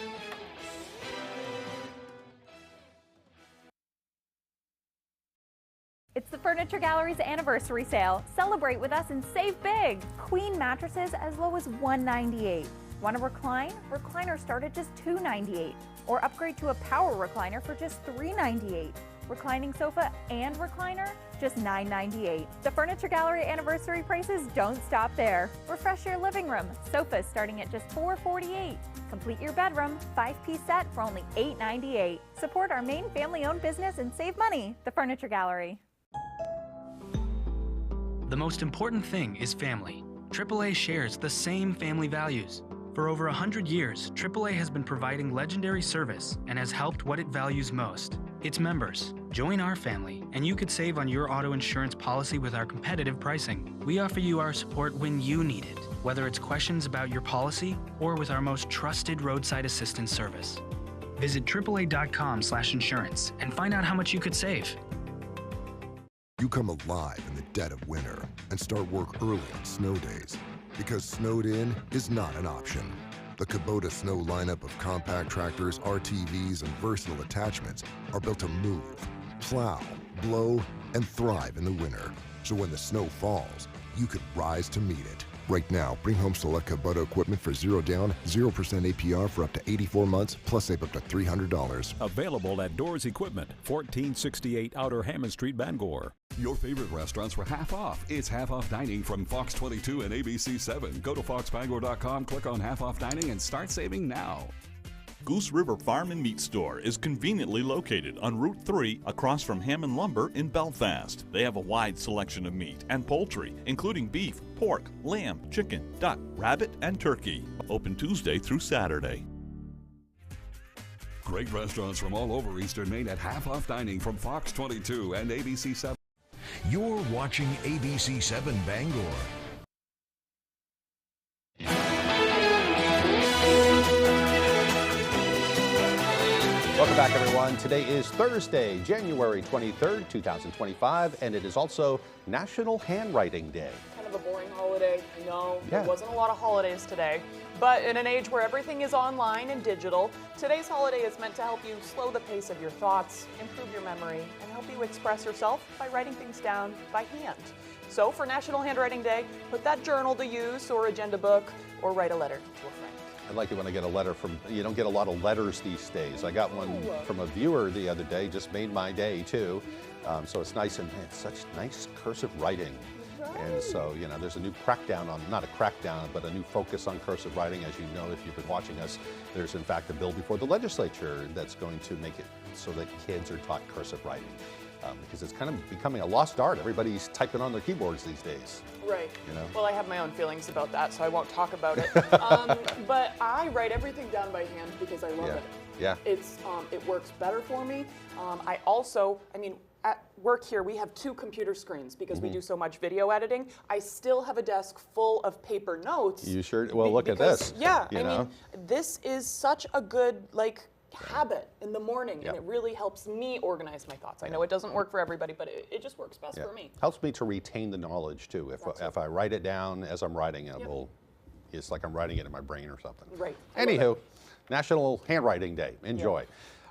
It's the Furniture Gallery's anniversary sale. Celebrate with us and save big. Queen mattresses as low as $198. Want to recline? Recliners start at just $298. Or upgrade to a power recliner for just $398. Reclining sofa and recliner, just $998. The Furniture Gallery anniversary prices don't stop there. Refresh your living room. Sofas starting at just $448. Complete your bedroom, 5-piece set for only $898. Support our main family-owned business and save money. The Furniture Gallery. The most important thing is family. AAA shares the same family values. For over 100 years, AAA has been providing legendary service and has helped what it values most, its members. Join our family, and you could save on your auto insurance policy with our competitive pricing. We offer you our support when you need it, whether it's questions about your policy or with our most trusted roadside assistance service. Visit AAA.com/insurance and find out how much you could save. You come alive in the dead of winter and start work early on snow days, because snowed in is not an option. The Kubota Snow lineup of compact tractors, RTVs, and versatile attachments are built to move, plow, blow, and thrive in the winter. So when the snow falls, you could rise to meet it. Right now, bring home select Kubota equipment for 0 down, 0% APR for up to 84 months, plus save up to $300. Available at Doors Equipment, 1468 Outer Hammond Street, Bangor. Your favorite restaurants for half off. It's half off dining from Fox 22 and ABC 7. Go to foxbangor.com, click on half off dining, and start saving now. Goose River Farm and Meat Store is conveniently located on Route 3 across from Hammond Lumber in Belfast. They have a wide selection of meat and poultry, including beef, pork, lamb, chicken, duck, rabbit, and turkey. Open Tuesday through Saturday. Great restaurants from all over Eastern Maine at half off dining from Fox 22 and ABC 7. You're watching ABC 7 Bangor. Welcome back, everyone. Today is Thursday, January 23rd, 2025, and it is also National Handwriting Day. Kind of a boring holiday. No, Yeah. There wasn't a lot of holidays today. But in an age where everything is online and digital, today's holiday is meant to help you slow the pace of your thoughts, improve your memory, and help you express yourself by writing things down by hand. So for National Handwriting Day, put that journal to use or agenda book or write a letter to a friend. I like it when I get a letter from, you don't get a lot of letters these days. I got one from a viewer the other day, just made my day too. So it's nice, and it's such nice cursive writing. And so, you know, there's a new crackdown on, not a crackdown, but a new focus on cursive writing. As you know, if you've been watching us, there's in fact a bill before the legislature that's going to make it so that kids are taught cursive writing. Because it's kind of becoming a lost art. Everybody's typing on their keyboards these days. Right. You know? Well, I have my own feelings about that, so I won't talk about it. But I write everything down by hand because I love it. Yeah. It works better for me. I also, at work here, we have 2 computer screens because we do so much video editing. I still have a desk full of paper notes. You sure? Well, look at this. Yeah, you I know? mean, this is such a good, habit in the morning, and it really helps me organize my thoughts. I know it doesn't work for everybody, but it just works best for me. Helps me to retain the knowledge, too. If I write it down as I'm writing it, it's like I'm writing it in my brain or something. Right. Anywho, National Handwriting Day. Enjoy. Yeah.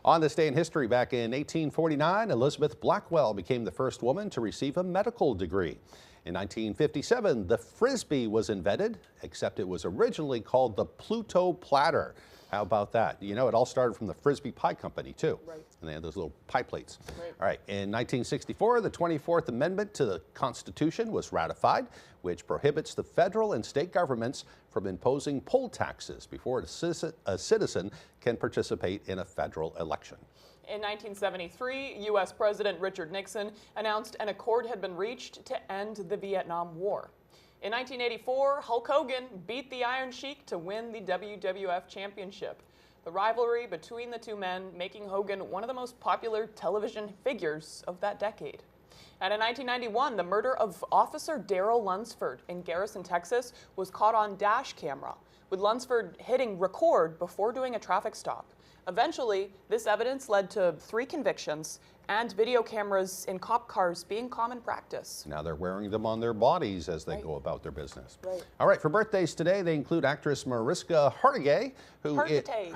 On this day in history, back in 1849, Elizabeth Blackwell became the first woman to receive a medical degree. In 1957, the Frisbee was invented, except it was originally called the Pluto Platter. How about that? You know, it all started from the Frisbee Pie Company, too. Right. And they had those little pie plates. Right. All right. In 1964, the 24th Amendment to the Constitution was ratified, which prohibits the federal and state governments from imposing poll taxes before a citizen can participate in a federal election. In 1973, U.S. President Richard Nixon announced an accord had been reached to end the Vietnam War. In 1984, Hulk Hogan beat the Iron Sheik to win the WWF Championship. The rivalry between the two men making Hogan one of the most popular television figures of that decade. And in 1991, the murder of Officer Darrell Lunsford in Garrison, Texas was caught on dash camera, with Lunsford hitting record before doing a traffic stop. Eventually, this evidence led to 3 convictions and video cameras in cop cars being common practice. Now they're wearing them on their bodies as they go about their business. Right. All right, for birthdays today, they include actress Mariska Hargitay, Hargitay.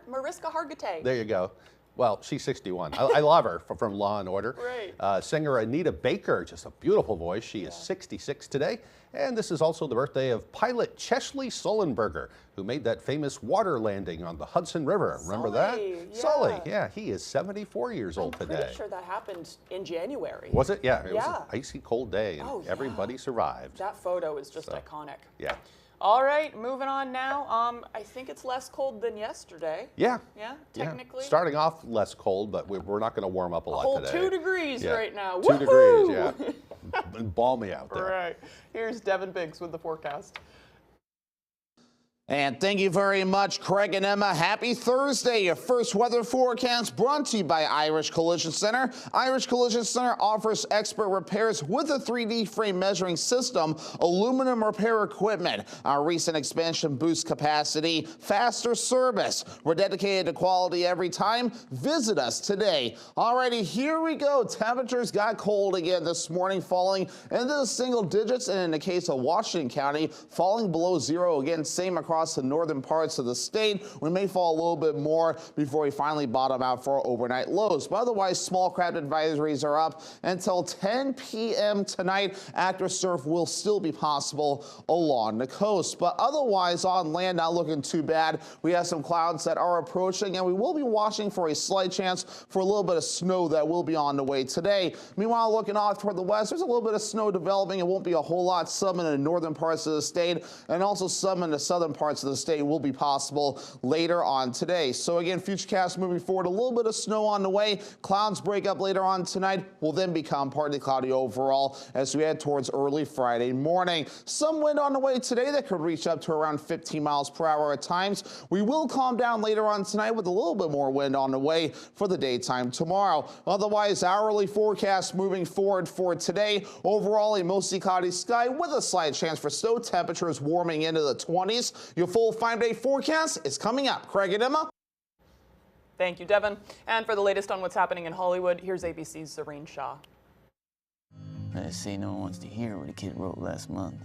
Mariska Hargitay. There you go. Well, she's 61. I love her from Law and Order. Right. Singer Anita Baker, just a beautiful voice. She is 66 today. And this is also the birthday of pilot Chesley Sullenberger, who made that famous water landing on the Hudson River. Remember that? Yeah. Sully, yeah, he is 74 years old today. I'm pretty sure that happened in January. Was it? Yeah, it was an icy cold day, and everybody survived. That photo is just iconic. Yeah. All right, moving on now. I think it's less cold than yesterday. Yeah. Yeah, technically. Yeah. Starting off less cold, but we're not going to warm up a lot today. 2 degrees right now. 2 degrees, yeah. Balmy out there. Right. Here's Devin Biggs with the forecast. And thank you very much, Craig and Emma. Happy Thursday. Your first weather forecast brought to you by Irish Collision Center. Irish Collision Center offers expert repairs with a 3D frame measuring system, aluminum repair equipment. Our recent expansion boosts capacity, faster service. We're dedicated to quality every time. Visit us today. Alrighty, here we go. Temperatures got cold again this morning, falling into the single digits, and in the case of Washington County, falling below 0 again, same across the northern parts of the state. We may fall a little bit more before we finally bottom out for our overnight lows. But otherwise, small craft advisories are up until 10 p.m. tonight. Active surf will still be possible along the coast. But otherwise, on land, not looking too bad. We have some clouds that are approaching, and we will be watching for a slight chance for a little bit of snow that will be on the way today. Meanwhile, looking off toward the west, there's a little bit of snow developing. It won't be a whole lot. Some in the northern parts of the state, and also some in the southern parts of the state will be possible later on today. So again, futurecast moving forward, a little bit of snow on the way. Clouds break up later on tonight, will then become partly cloudy overall as we head towards early Friday morning. Some wind on the way today that could reach up to around 15 miles per hour at times. We will calm down later on tonight with a little bit more wind on the way for the daytime tomorrow. Otherwise, hourly forecast moving forward for today. Overall, a mostly cloudy sky with a slight chance for snow. Temperatures warming into the 20s. Your full 5-day forecast is coming up. Craig and Emma. Thank you, Devin. And for the latest on what's happening in Hollywood, here's ABC's Zareen Shah. Let's say no one wants to hear what a kid wrote last month.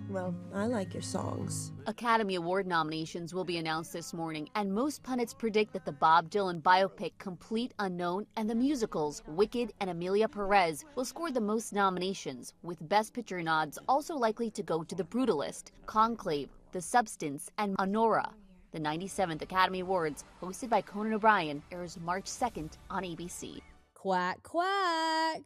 Well, I like your songs. Academy Award nominations will be announced this morning, and most pundits predict that the Bob Dylan biopic Complete Unknown and the musicals Wicked and Amelia Perez will score the most nominations, with Best Picture nods also likely to go to The Brutalist, Conclave, The Substance, and Honora. The 97th Academy Awards, hosted by Conan O'Brien, airs March 2nd on ABC. Quack, quack.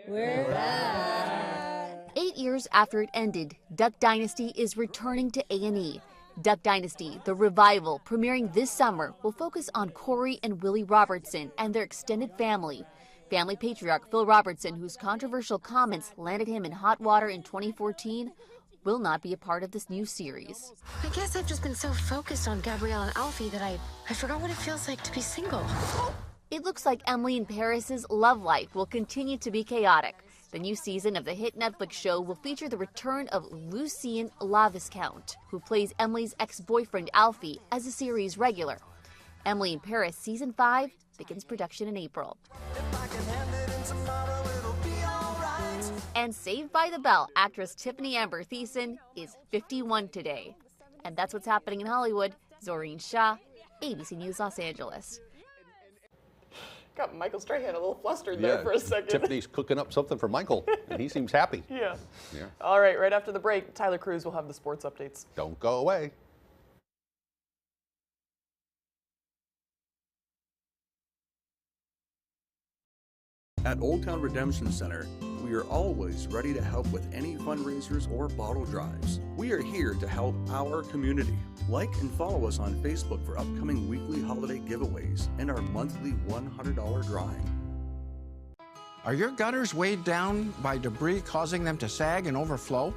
We're back. 8 years after it ended, Duck Dynasty is returning to A&E. Duck Dynasty, the revival, premiering this summer, will focus on Corey and Willie Robertson and their extended family. Family patriarch Phil Robertson, whose controversial comments landed him in hot water in 2014, will not be a part of this new series. I guess I've just been so focused on Gabrielle and Alfie that I forgot what it feels like to be single. It looks like Emily in Paris's love life will continue to be chaotic. The new season of the hit Netflix show will feature the return of Lucien Laviscount, who plays Emily's ex-boyfriend Alfie, as a series regular. Emily in Paris Season 5 begins production in April. And Saved by the Bell actress Tiffany Amber Thiessen is 51 today. And that's what's happening in Hollywood. Zoreen Shah, ABC News Los Angeles. Got Michael Strahan a little flustered there for a second. Tiffany's cooking up something for Michael, and he seems happy. Yeah. Yeah. All right, after the break, Tyler Cruz will have the sports updates. Don't go away. At Old Town Redemption Center, we are always ready to help with any fundraisers or bottle drives. We are here to help our community. Like and follow us on Facebook for upcoming weekly holiday giveaways and our monthly $100 drawing. Are your gutters weighed down by debris causing them to sag and overflow?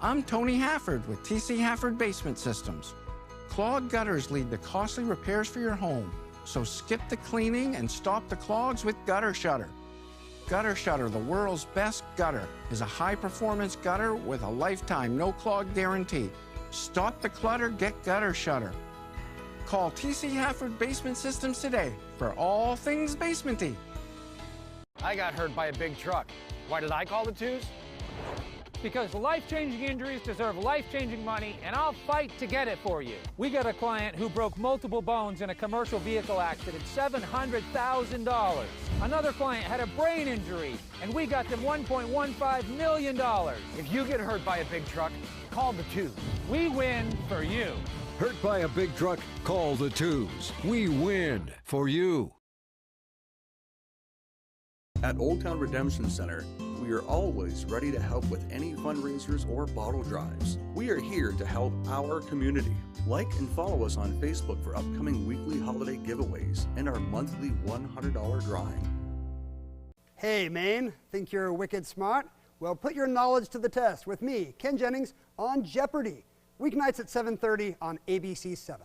I'm Tony Hafford with TC Hafford Basement Systems. Clogged gutters lead to costly repairs for your home, so skip the cleaning and stop the clogs with Gutter Shutter. Gutter Shutter, the world's best gutter, is a high-performance gutter with a lifetime no-clog guarantee. Stop the clutter, get Gutter Shutter. Call TC Hafford Basement Systems today for all things basementy. I got hurt by a big truck. Why did I call the twos? Because life-changing injuries deserve life-changing money, and I'll fight to get it for you. We got a client who broke multiple bones in a commercial vehicle accident, $700,000. Another client had a brain injury, and we got them $1.15 million. If you get hurt by a big truck, call the twos. We win for you. Hurt by a big truck? Call the twos. We win for you. At Old Town Redemption Center, we are always ready to help with any fundraisers or bottle drives. We are here to help our community. Like and follow us on Facebook for upcoming weekly holiday giveaways and our monthly $100 drawing. Hey, Maine, think you're wicked smart? Well, put your knowledge to the test with me, Ken Jennings, on Jeopardy! Weeknights at 7:30 on ABC 7.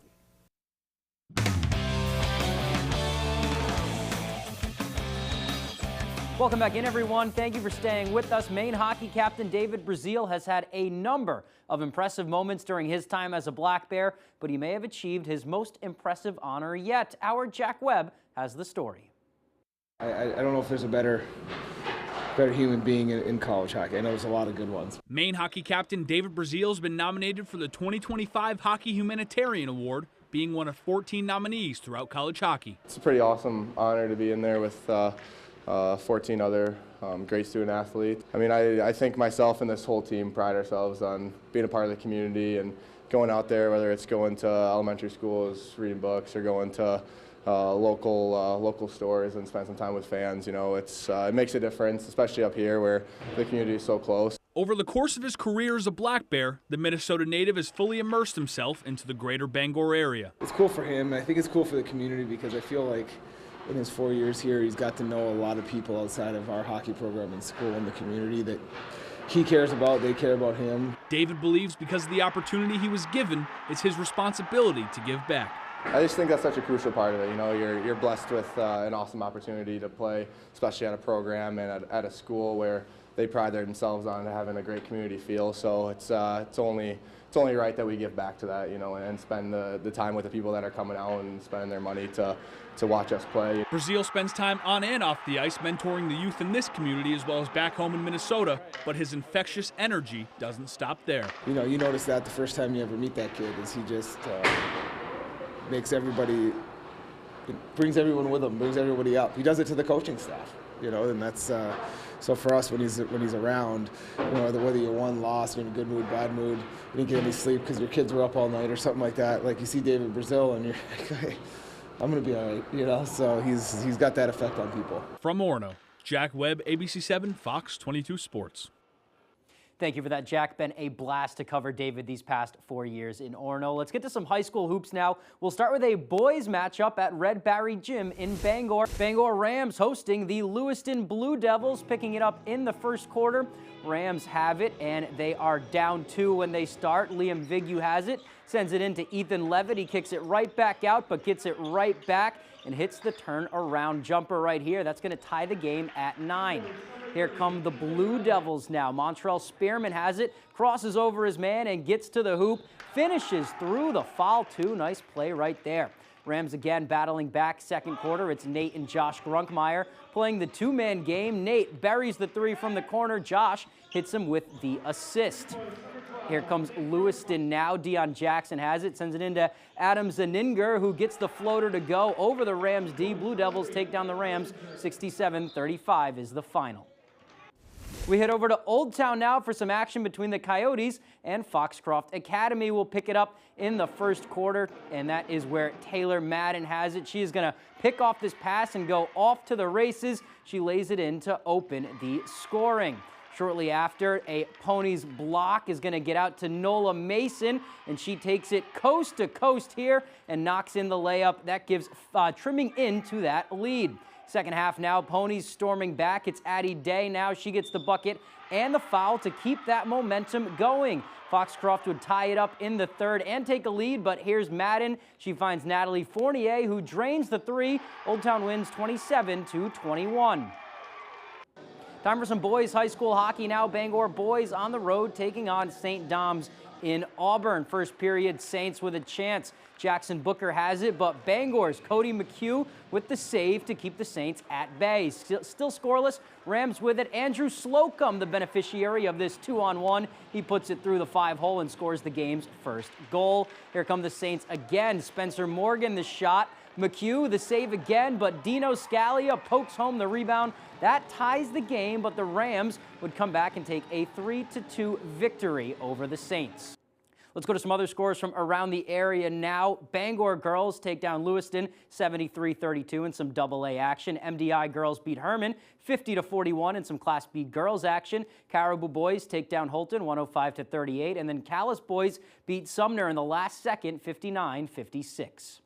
Welcome back in, everyone. Thank you for staying with us. Maine hockey captain David Brazil has had a number of impressive moments during his time as a Black Bear, but he may have achieved his most impressive honor yet. Our Jack Webb has the story. I don't know if there's a better human being in college hockey. I know there's a lot of good ones. Maine hockey captain David Brazil has been nominated for the 2025 Hockey Humanitarian Award, being one of 14 nominees throughout college hockey. It's a pretty awesome honor to be in there with 14 other great student athletes. I mean, I think myself and this whole team pride ourselves on being a part of the community and going out there, whether it's going to elementary schools, reading books, or going to local stores and spend some time with fans. You know, it makes a difference, especially up here where the community is so close. Over the course of his career as a Black Bear, the Minnesota native has fully immersed himself into the greater Bangor area. It's cool for him. I think it's cool for the community because I feel like in his 4 years here, he's got to know a lot of people outside of our hockey program in school and the community that he cares about, they care about him. David believes because of the opportunity he was given, it's his responsibility to give back. I just think that's such a crucial part of it. You know, you're blessed with an awesome opportunity to play, especially at a program and at a school where they pride themselves on having a great community feel. So it's only right that we give back to that, you know, and spend the time with the people that are coming out and spending their money to watch us play. Brazil spends time on and off the ice mentoring the youth in this community as well as back home in Minnesota, but his infectious energy doesn't stop there. You know, you notice that the first time you ever meet that kid is he just makes everybody, brings everyone with him, brings everybody up. He does it to the coaching staff, you know, and that's so for us when he's around, you know, whether you won, lost, you're in a good mood, bad mood, you didn't get any sleep because your kids were up all night or something like that. Like you see David Brazil and you're like, hey, I'm gonna be all right, you know. So he's got that effect on people. From Orono, Jack Webb, ABC 7, Fox 22 Sports. Thank you for that, Jack. Been a blast to cover David these past 4 years in Orono. Let's get to some high school hoops now. We'll start with a boys matchup at Red Barry Gym in Bangor. Bangor Rams hosting the Lewiston Blue Devils, picking it up in the first quarter. Rams have it, and they are down 2 when they start. Liam Vigu has it, sends it into Ethan Levitt. He kicks it right back out, but gets it right back and hits the turnaround jumper right here. That's going to tie the game at 9. Here come the Blue Devils now. Montrell Spearman has it, crosses over his man and gets to the hoop, finishes through the foul too. Nice play right there. Rams again battling back second quarter. It's Nate and Josh Grunkmeyer playing the two-man game. Nate buries the 3 from the corner. Josh hits him with the assist. Here comes Lewiston now. Deion Jackson has it, sends it into Adam Zaninger, who gets the floater to go over the Rams D. Blue Devils take down the Rams. 67-35 is the final. We head over to Old Town now for some action between the Coyotes and Foxcroft Academy. We'll pick it up in the first quarter, and that is where Taylor Madden has it. She is going to pick off this pass and go off to the races. She lays it in to open the scoring. Shortly after, a Ponies block is going to get out to Nola Mason, and she takes it coast to coast here and knocks in the layup. That gives trimming into that lead. Second half now, Ponies storming back. It's Addie Day now. She gets the bucket and the foul to keep that momentum going. Foxcroft would tie it up in the third and take a lead, but here's Madden. She finds Natalie Fournier, who drains the 3. Old Town wins 27-21. Time for some boys high school hockey now. Bangor boys on the road taking on St. Dom's in Auburn. First period, Saints with a chance. Jackson Booker has it, but Bangor's Cody McHugh with the save to keep the Saints at bay. Still scoreless, Rams with it. Andrew Slocum, the beneficiary of this 2-on-1. He puts it through the 5-hole and scores the game's first goal. Here come the Saints again. Spencer Morgan, the shot. McHugh, the save again, but Dino Scalia pokes home the rebound. That ties the game, but the Rams would come back and take a 3-2 victory over the Saints. Let's go to some other scores from around the area now. Bangor girls take down Lewiston 73-32 in some AA action. MDI girls beat Herman 50-41 in some Class B girls action. Caribou boys take down Holton 105-38, and then Callis boys beat Sumner in the last second 59-56.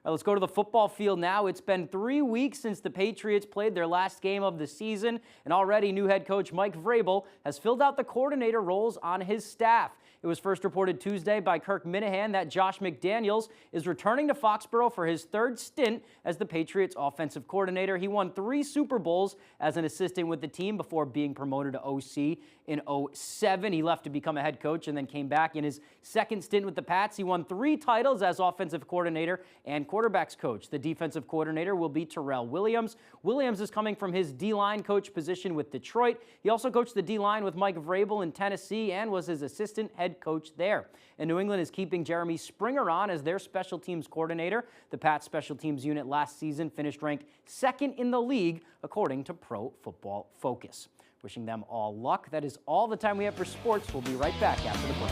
Let's go to the football field now. It's been 3 weeks since the Patriots played their last game of the season, and already new head coach Mike Vrabel has filled out the coordinator roles on his staff. It was first reported Tuesday by Kirk Minahan that Josh McDaniels is returning to Foxborough for his third stint as the Patriots offensive coordinator. He won 3 Super Bowls as an assistant with the team before being promoted to OC in 2007. He left to become a head coach and then came back in his second stint with the Pats. He won 3 titles as offensive coordinator and quarterbacks coach. The defensive coordinator will be Terrell Williams. Williams is coming from his D-line coach position with Detroit. He also coached the D-line with Mike Vrabel in Tennessee and was his assistant head coach there. And New England is keeping Jeremy Springer on as their special teams coordinator. The Pats special teams unit last season finished ranked 2nd in the league, according to Pro Football Focus. Wishing them all luck. That is all the time we have for sports. We'll be right back after the break.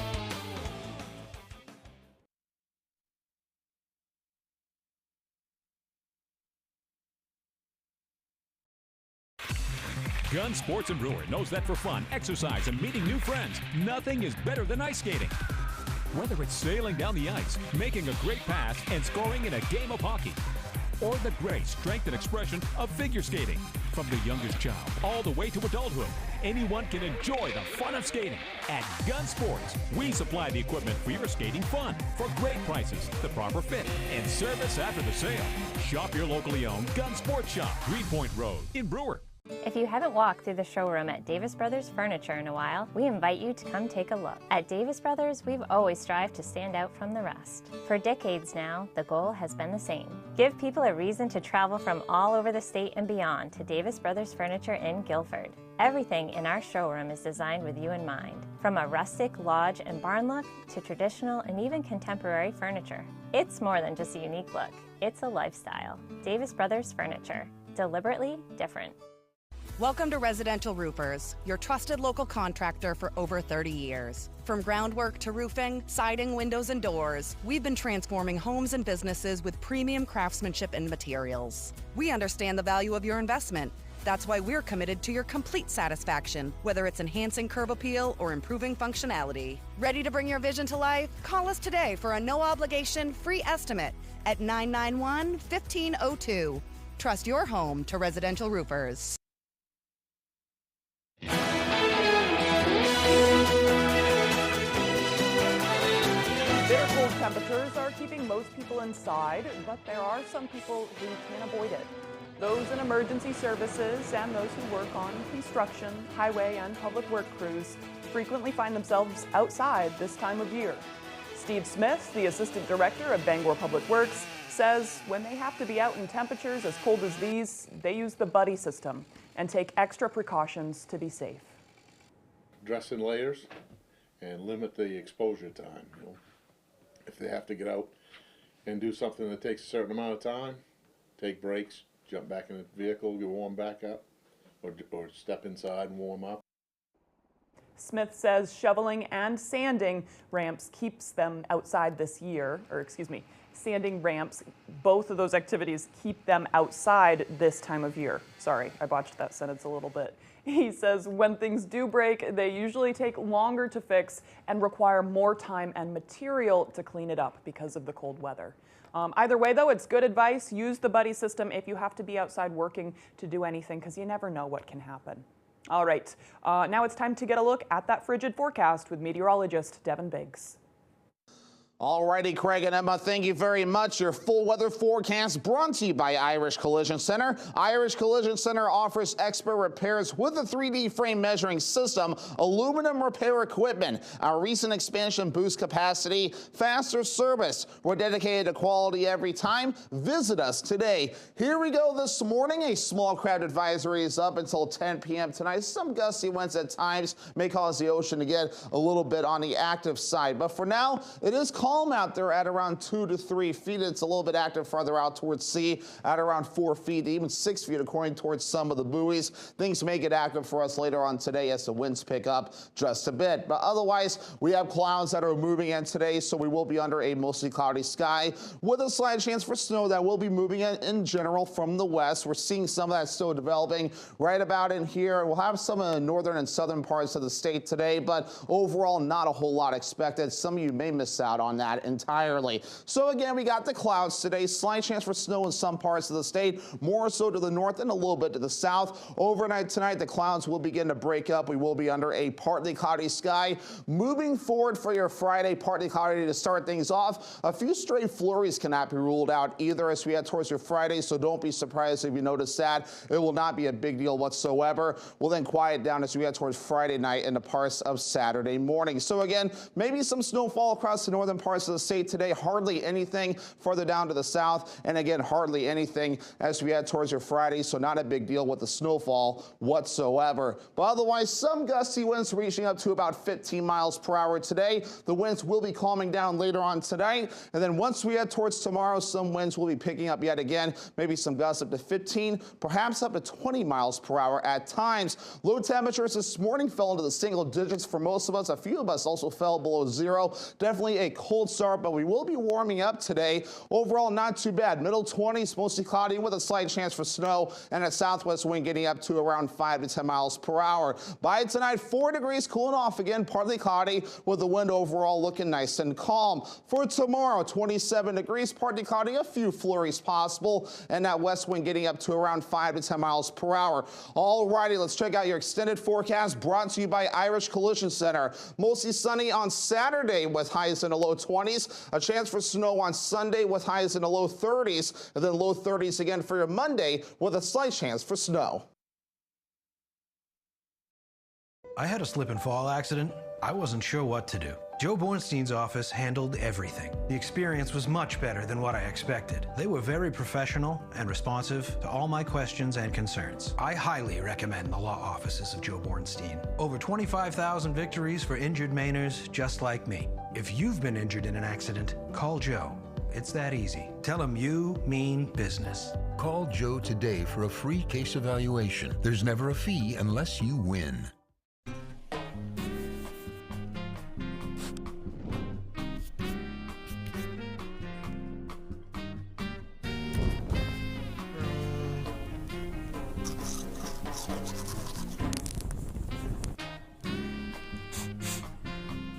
Gun Sports and Brewer knows that for fun, exercise, and meeting new friends, nothing is better than ice skating. Whether it's sailing down the ice, making a great pass, and scoring in a game of hockey, or the grace, strength, and expression of figure skating. From the youngest child all the way to adulthood, anyone can enjoy the fun of skating. At Gun Sports, we supply the equipment for your skating fun for great prices, the proper fit, and service after the sale. Shop your locally owned Gun Sports Shop, Greenpoint Road in Brewer. If you haven't walked through the showroom at Davis Brothers Furniture in a while, we invite you to come take a look. At Davis Brothers, we've always strived to stand out from the rest. For decades now, the goal has been the same. Give people a reason to travel from all over the state and beyond to Davis Brothers Furniture in Guilford. Everything in our showroom is designed with you in mind, from a rustic lodge and barn look to traditional and even contemporary furniture. It's more than just a unique look, it's a lifestyle. Davis Brothers Furniture, deliberately different. Welcome to Residential Roofers, your trusted local contractor for over 30 years. From groundwork to roofing, siding, windows, and doors, we've been transforming homes and businesses with premium craftsmanship and materials. We understand the value of your investment. That's why we're committed to your complete satisfaction, whether it's enhancing curb appeal or improving functionality. Ready to bring your vision to life? Call us today for a no-obligation, free estimate at 991-1502. Trust your home to Residential Roofers. Cold temperatures are keeping most people inside, but there are some people who can't avoid it. Those in emergency services and those who work on construction, highway, and public work crews frequently find themselves outside this time of year. Steve Smith, the Assistant Director of Bangor Public Works, says when they have to be out in temperatures as cold as these, they use the buddy system and take extra precautions to be safe. Dress in layers and limit the exposure time. You know, if they have to get out and do something that takes a certain amount of time, take breaks, jump back in the vehicle, get warm back up, or step inside and warm up. Smith says shoveling and sanding ramps keeps them outside this year, sanding ramps, both of those activities keep them outside this time of year. Sorry, I botched that sentence a little bit. He says when things do break, they usually take longer to fix and require more time and material to clean it up because of the cold weather. Either way, though, it's good advice. Use the buddy system if you have to be outside working to do anything, because you never know what can happen. All right, now it's time to get a look at that frigid forecast with meteorologist Devin Biggs. All righty, Craig and Emma, thank you very much. Your full weather forecast brought to you by Irish Collision Center. Irish Collision Center offers expert repairs with a 3D frame measuring system, aluminum repair equipment. Our recent expansion boosts capacity, faster service. We're dedicated to quality every time. Visit us today. Here we go this morning. A small crowd advisory is up until 10 p.m. tonight. Some gusty winds at times may cause the ocean to get a little bit on the active side. But for now, it is calm out there at around 2 to 3 feet. It's a little bit active farther out towards sea at around 4 feet, even 6 feet according towards some of the buoys. Things may get active for us later on today as the winds pick up just a bit. But otherwise, we have clouds that are moving in today, so we will be under a mostly cloudy sky with a slight chance for snow that will be moving in general from the west. We're seeing some of that snow developing right about in here. We'll have some in the northern and southern parts of the state today, but overall not a whole lot expected. Some of you may miss out on that entirely. So again, we got the clouds today. Slight chance for snow in some parts of the state, more so to the north and a little bit to the south. Overnight tonight, the clouds will begin to break up. We will be under a partly cloudy sky. Moving forward for your Friday, partly cloudy to start things off. A few stray flurries cannot be ruled out either as we head towards your Friday, so don't be surprised if you notice that. It will not be a big deal whatsoever. We'll then quiet down as we head towards Friday night and the parts of Saturday morning. So again, maybe some snowfall across the northern parts of the state today. Hardly anything further down to the south, and again, hardly anything as we head towards your Friday, so not a big deal with the snowfall whatsoever. But otherwise, some gusty winds reaching up to about 15 miles per hour today. The winds will be calming down later on tonight, and then once we head towards tomorrow, some winds will be picking up yet again, maybe some gusts up to 15, perhaps up to 20 miles per hour at times. Low temperatures this morning fell into the single digits for most of us. A few of us also fell below zero. Definitely a cold start, but we will be warming up today. Overall, not too bad. Middle 20s, mostly cloudy with a slight chance for snow, and a southwest wind getting up to around 5 to 10 miles per hour. By tonight, 4 degrees, cooling off again, partly cloudy, with the wind overall looking nice and calm. For tomorrow, 27 degrees, partly cloudy, a few flurries possible, and that west wind getting up to around 5 to 10 miles per hour. All righty, let's check out your extended forecast brought to you by Irish Collision Center. Mostly sunny on Saturday with highs in the low 20s. A chance for snow on Sunday with highs in the low 30s, and then low 30s again for your Monday with a slight chance for snow. I had a slip and fall accident. I wasn't sure what to do. Joe Bornstein's office handled everything. The experience was much better than what I expected. They were very professional and responsive to all my questions and concerns. I highly recommend the law offices of Joe Bornstein. Over 25,000 victories for injured Mainers just like me. If you've been injured in an accident, call Joe. It's that easy. Tell him you mean business. Call Joe today for a free case evaluation. There's never a fee unless you win.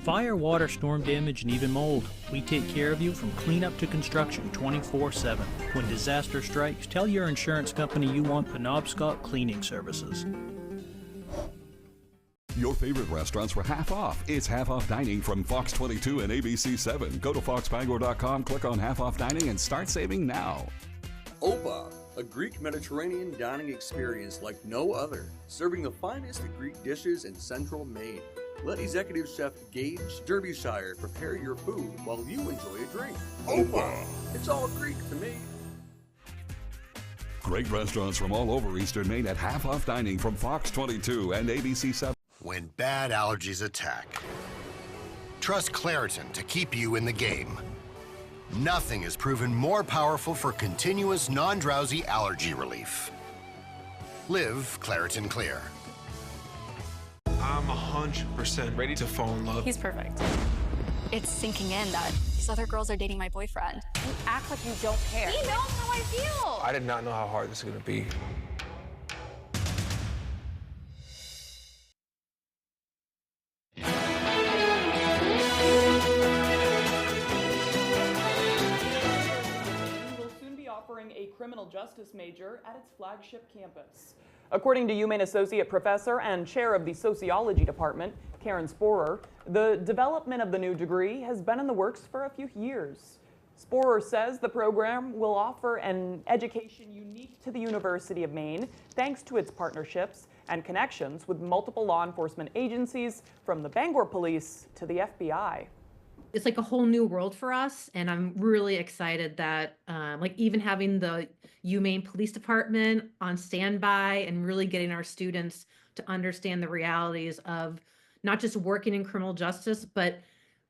Fire, water, storm damage, and even mold. We take care of you from cleanup to construction 24/7. When disaster strikes, tell your insurance company you want Penobscot Cleaning Services. Your favorite restaurants for half off. It's half off dining from Fox 22 and ABC 7. Go to foxbangor.com, click on half off dining, and start saving now. Opa, a Greek Mediterranean dining experience like no other, serving the finest Greek dishes in central Maine. Let executive chef Gage Derbyshire prepare your food while you enjoy a drink. Opa! It's all Greek to me. Great restaurants from all over Eastern Maine at half off dining from Fox 22 and ABC 7. When bad allergies attack, trust Claritin to keep you in the game. Nothing has proven more powerful for continuous non-drowsy allergy relief. Live Claritin Clear. I'm 100% ready to fall in love. He's perfect. It's sinking in that these other girls are dating my boyfriend. You act like you don't care. He knows how I feel. I did not know how hard this is going to be. Will soon be offering a criminal justice major at its flagship campus. According to UMaine Associate Professor and Chair of the Sociology Department, Karen Sporer, the development of the new degree has been in the works for a few years. Sporer says the program will offer an education unique to the University of Maine thanks to its partnerships and connections with multiple law enforcement agencies, from the Bangor Police to the FBI. It's like a whole new world for us, and I'm really excited that like even having the UMaine Police Department on standby and really getting our students to understand the realities of not just working in criminal justice, but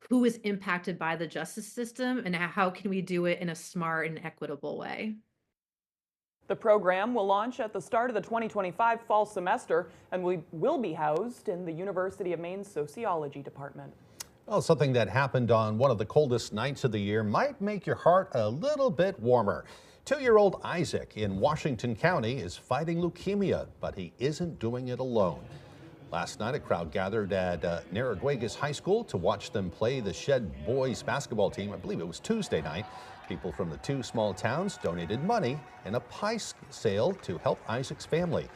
who is impacted by the justice system and how can we do it in a smart and equitable way. The program will launch at the start of the 2025 fall semester and will be housed in the University of Maine's Sociology Department. Well, something that happened on one of the coldest nights of the year might make your heart a little bit warmer. 2-year-old Isaac in Washington County is fighting leukemia, but he isn't doing it alone. Last night, a crowd gathered at Narraguagus High School to watch them play the Shed boys basketball team. I believe it was Tuesday night. People from the two small towns donated money in a pie sale to help Isaac's family.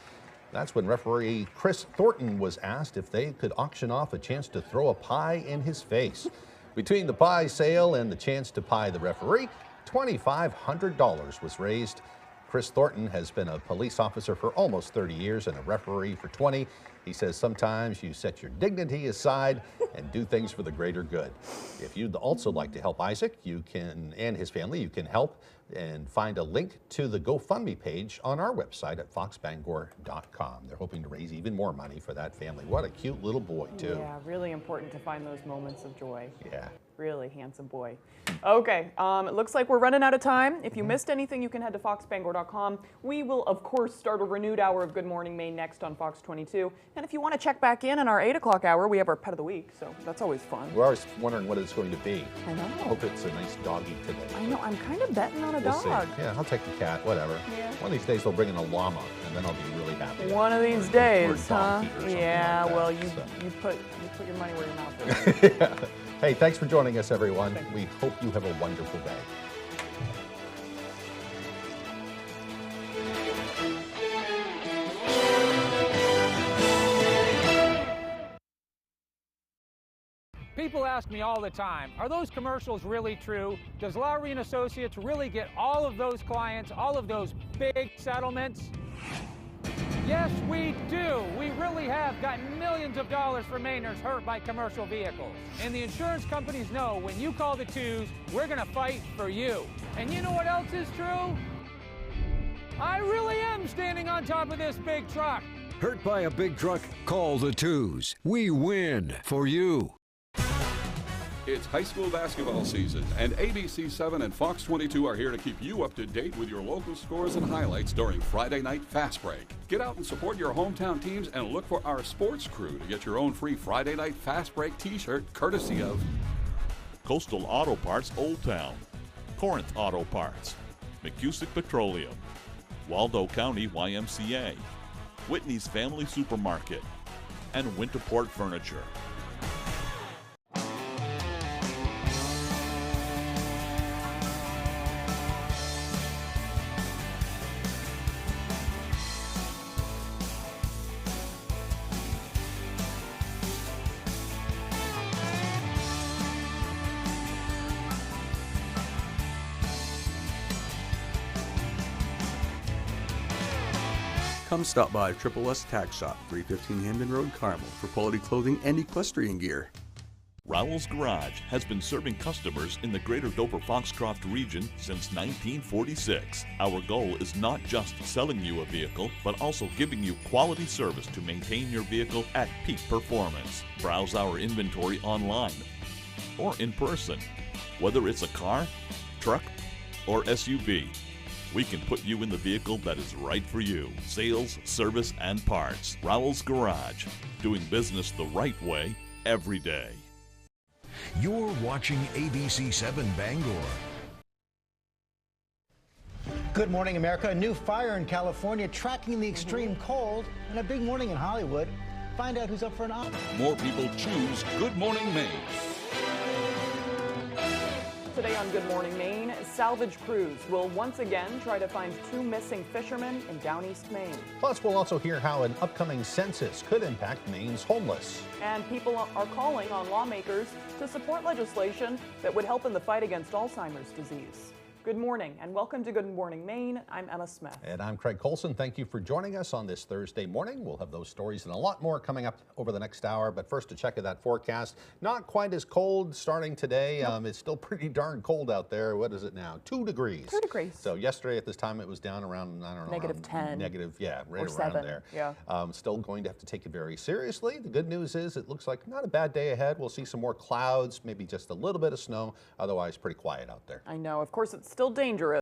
That's when referee Chris Thornton was asked if they could auction off a chance to throw a pie in his face. Between the pie sale and the chance to pie the referee, $2,500 was raised. Chris Thornton has been a police officer for almost 30 years and a referee for 20. He says sometimes you set your dignity aside and do things for the greater good. If you'd also like to help Isaac, you can, and his family, you can help and find a link to the GoFundMe page on our website at foxbangor.com. They're hoping to raise even more money for that family. What a cute little boy, too. Yeah, really important to find those moments of joy. Yeah. Really handsome boy. Okay, it looks like we're running out of time. If you missed anything, you can head to foxbangor.com. We will, of course, start a renewed hour of Good Morning Maine next on Fox 22. And if you want to check back in our 8 o'clock hour, we have our Pet of the Week, so that's always fun. We're always wondering what it's going to be. I know. I hope it's a nice doggy today. I know, I'm kind of betting on a We'll dog. see. Yeah, I'll take the cat, whatever. Yeah. One of these days they'll bring in a llama, and then I'll be really happy. One of these Or days, huh? donkey or something Yeah, like that, well, you put your money where your mouth is. Yeah. Hey, thanks for joining us, everyone. We hope you have a wonderful day. People ask me all the time, are those commercials really true? Does Lowry & Associates really get all of those clients, all of those big settlements? Yes, we do. We really have gotten millions of dollars for Mainers hurt by commercial vehicles. And the insurance companies know when you call the twos, we're gonna fight for you. And you know what else is true? I really am standing on top of this big truck. Hurt by a big truck? Call the twos. We win for you. It's high school basketball season, and ABC 7 and Fox 22 are here to keep you up to date with your local scores and highlights during Friday Night Fast Break. Get out and support your hometown teams and look for our sports crew to get your own free Friday Night Fast Break t-shirt courtesy of Coastal Auto Parts Old Town, Corinth Auto Parts, McCusick Petroleum, Waldo County YMCA, Whitney's Family Supermarket, and Winterport Furniture. Come stop by Triple S Tack Shop, 315 Hamden Road, Carmel, for quality clothing and equestrian gear. Rowell's Garage has been serving customers in the greater Dover-Foxcroft region since 1946. Our goal is not just selling you a vehicle, but also giving you quality service to maintain your vehicle at peak performance. Browse our inventory online or in person. Whether it's a car, truck, or SUV, we can put you in the vehicle that is right for you. Sales, service, and parts. Rowell's Garage, doing business the right way every day. You're watching ABC 7 Bangor. Good morning, America. A new fire in California tracking the extreme cold, and a big morning in Hollywood. Find out who's up for an op. More people choose Good Morning Maine. Today on Good Morning Maine, salvage crews will once again try to find 2 missing fishermen in down East Maine. Plus, we'll also hear how an upcoming census could impact Maine's homeless. And people are calling on lawmakers to support legislation that would help in the fight against Alzheimer's disease. Good morning and welcome to Good Morning Maine. I'm Emma Smith. And I'm Craig Colson. Thank you for joining us on this Thursday morning. We'll have those stories and a lot more coming up over the next hour. But first, a check of that forecast. Not quite as cold starting today. It's still pretty darn cold out there. What is it now? 2 degrees. 2 degrees. So yesterday at this time it was down around, I don't know. Negative 10. Negative, yeah, right or around 7. there. Yeah. Still going to have to take it very seriously. The good news is it looks like not a bad day ahead. We'll see some more clouds, maybe just a little bit of snow. Otherwise, pretty quiet out there. I know. Of course, it's still dangerous.